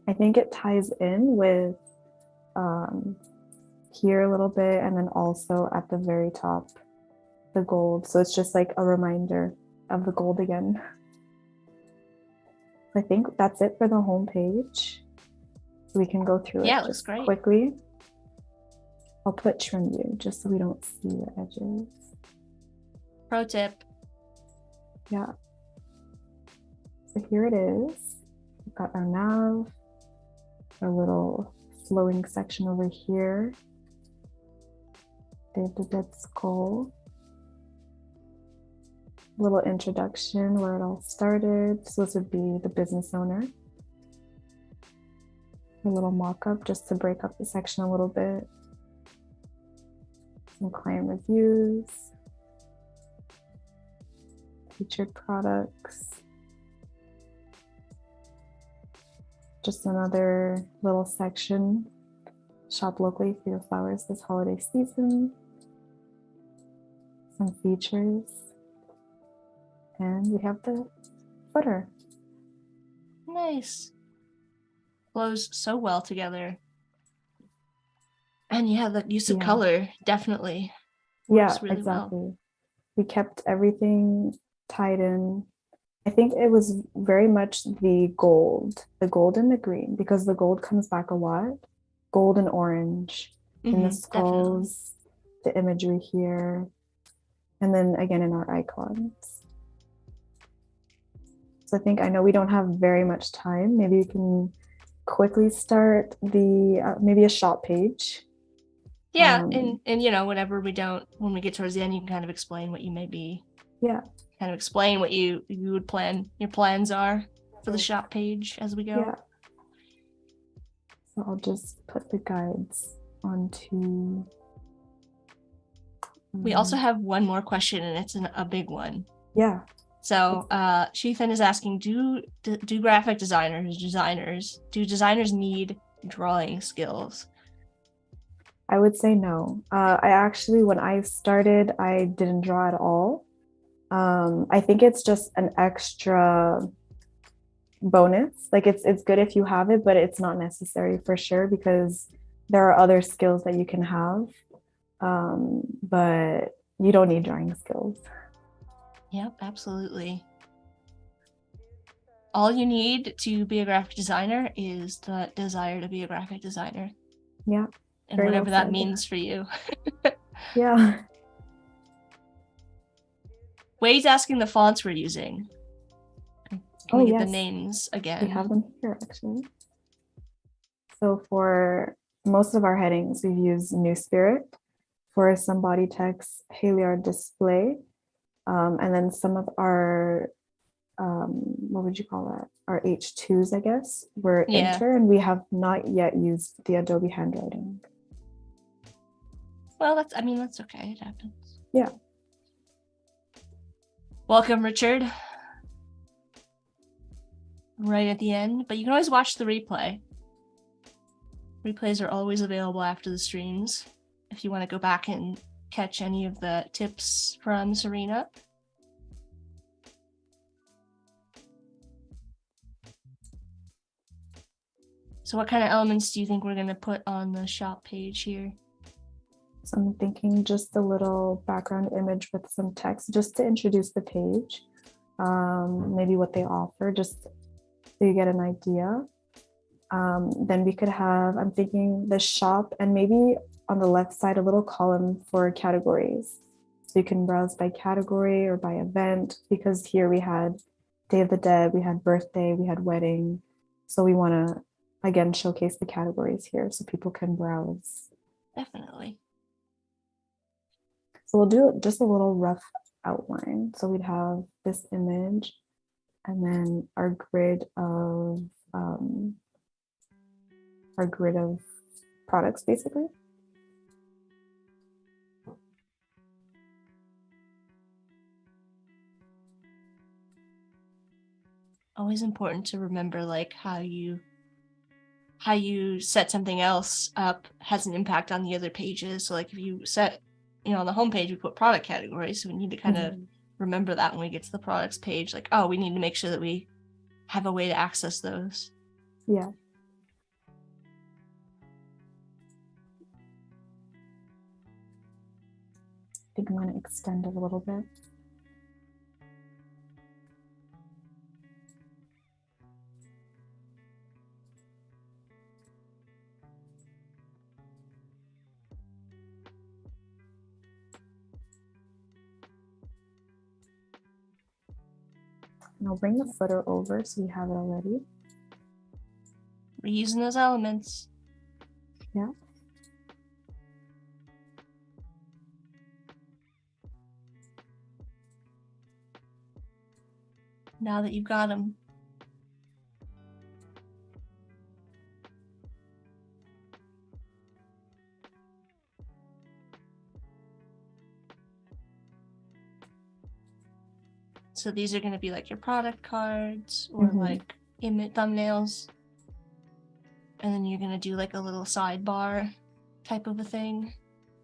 I think it ties in with here a little bit, and then also at the very top, the gold. So it's just like a reminder of the gold again. I think that's it for the home page. We can go through Yeah, it it looks just great. quickly. I'll put trim view just so we don't see the edges. Pro tip. Yeah. So here it is. We've got our nav, our little flowing section over here. There's the dead skull. Little introduction where it all started. So this would be the business owner. A little mock-up just to break up the section a little bit. Some client reviews. Featured products. Just another little section. Shop locally for your flowers this holiday season. Some features. And we have the footer. Nice. Flows so well together. And yeah, the use of color definitely works really exactly. well. We kept everything tied in. I think it was very much the gold and the green, because the gold comes back a lot. Gold and orange in the skulls, the imagery here, and then again in our icons. So I know we don't have very much time. Maybe you can quickly start the maybe a shop page. Yeah, and you know, when we get towards the end, you can kind of explain what you may be. Yeah. Kind of explain what you would plan, your plans are for the shop page as we go. Yeah. So I'll just put the guides onto. We also have one more question, and it's a big one. Yeah. So Sheethan is asking, do graphic designers need drawing skills? I would say no. I actually, when I started, I didn't draw at all. I think it's just an extra bonus. Like it's good if you have it, but it's not necessary for sure, because there are other skills that you can have. But you don't need drawing skills. Yep, absolutely. All you need to be a graphic designer is the desire to be a graphic designer. Yeah. And whatever that means for you. Yeah. Wade's asking the fonts we're using. Can we get the names again? We have them here actually. So for most of our headings, we've used New Spirit. For some body text, Haliard Display. And then some of our, what would you call that? Our H2s, I guess, were Enter, and we have not yet used the Adobe handwriting. Well, that's okay. It happens. Yeah. Welcome, Richard. Right at the end, but you can always watch the replay. Replays are always available after the streams if you want to go back and catch any of the tips from Serena. So what kind of elements do you think we're going to put on the shop page here? So I'm thinking just a little background image with some text just to introduce the page. maybe what they offer, just so you get an idea. Then we could have, I'm thinking the shop, and maybe on the left side, a little column for categories. So you can browse by category or by event, because here we had Day of the Dead, we had birthday, we had wedding. So we want to, again, showcase the categories here so people can browse. Definitely. So we'll do just a little rough outline. So we'd have this image and then our grid of products, basically. Always important to remember like how you set something else up has an impact on the other pages. So like if you set, on the homepage we put product categories, so we need to kind of remember that when we get to the products page, like, oh, we need to make sure that we have a way to access those. Yeah. I think I'm going to extend it a little bit. And I'll bring the footer over so we have it already. Reusing those elements. Yeah. Now that you've got them. So these are going to be like your product cards or like image thumbnails. And then you're going to do like a little sidebar type of a thing.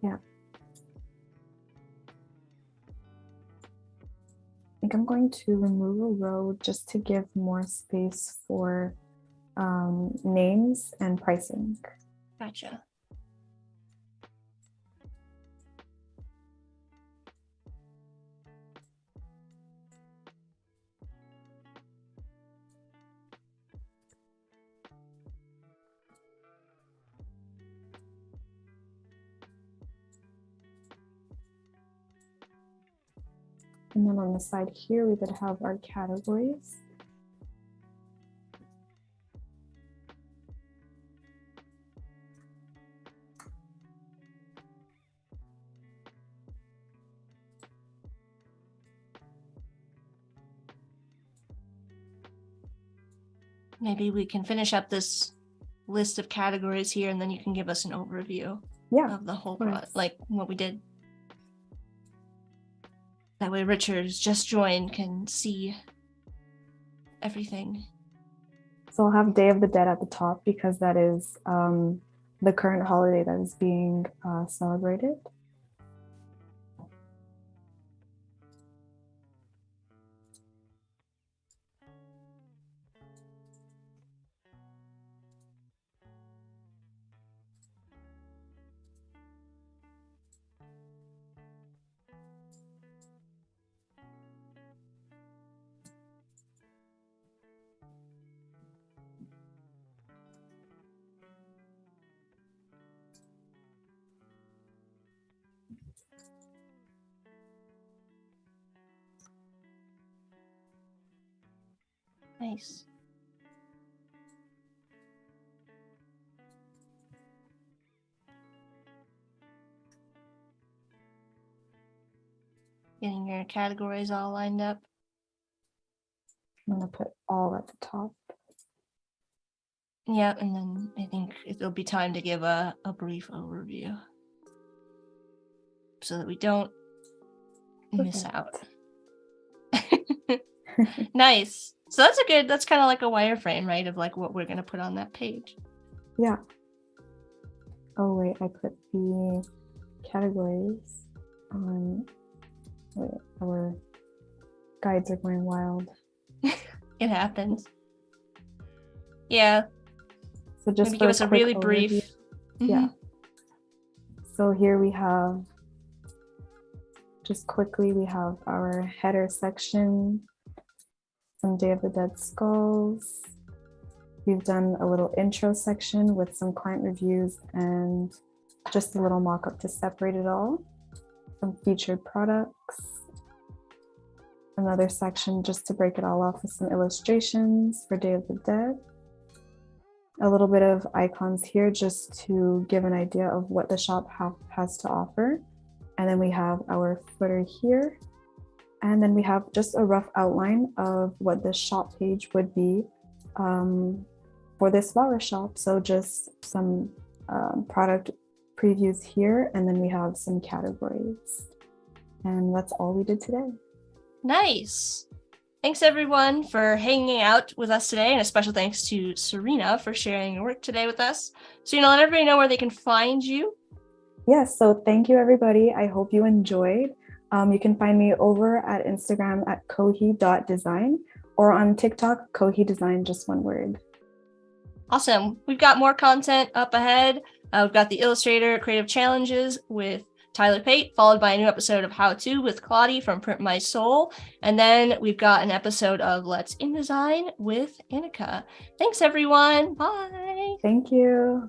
Yeah. I think I'm going to remove a row just to give more space for names and pricing. Gotcha. And then on the side here, we would have our categories. Maybe we can finish up this list of categories here, and then you can give us an overview of the whole product, like what we did. That way Richard, who's just joined, can see everything. So I'll have Day of the Dead at the top because that is the current holiday that is being celebrated. Nice. Getting your categories all lined up. I'm going to put all at the top. Yeah, and then I think it'll be time to give a brief overview so that we don't miss out. Nice. So that's kind of like a wireframe, right? Of like what we're going to put on that page. Yeah. Oh, wait, I put the categories on. Wait, our guides are going wild. It happens. Yeah. So just maybe give us a really brief. Yeah. So here we have, just quickly, we have our header section, some Day of the Dead skulls. We've done a little intro section with some client reviews and just a little mock-up to separate it all. Some featured products. Another section just to break it all off with some illustrations for Day of the Dead. A little bit of icons here just to give an idea of what the shop has to offer. And then we have our footer here. And then we have just a rough outline of what the shop page would be for this flower shop. So just some product previews here, and then we have some categories. And that's all we did today. Nice. Thanks everyone for hanging out with us today, and a special thanks to Serena for sharing your work today with us. Serena, let everybody know where they can find you. Yes, so thank you everybody. I hope you enjoyed. You can find me over at Instagram at kohi.design or on TikTok, Kohi Design, just one word. Awesome. We've got more content up ahead. We've got the Illustrator Creative Challenges with Tyler Pate, followed by a new episode of How To with Claudie from Print My Soul. And then we've got an episode of Let's InDesign with Annika. Thanks, everyone. Bye. Thank you.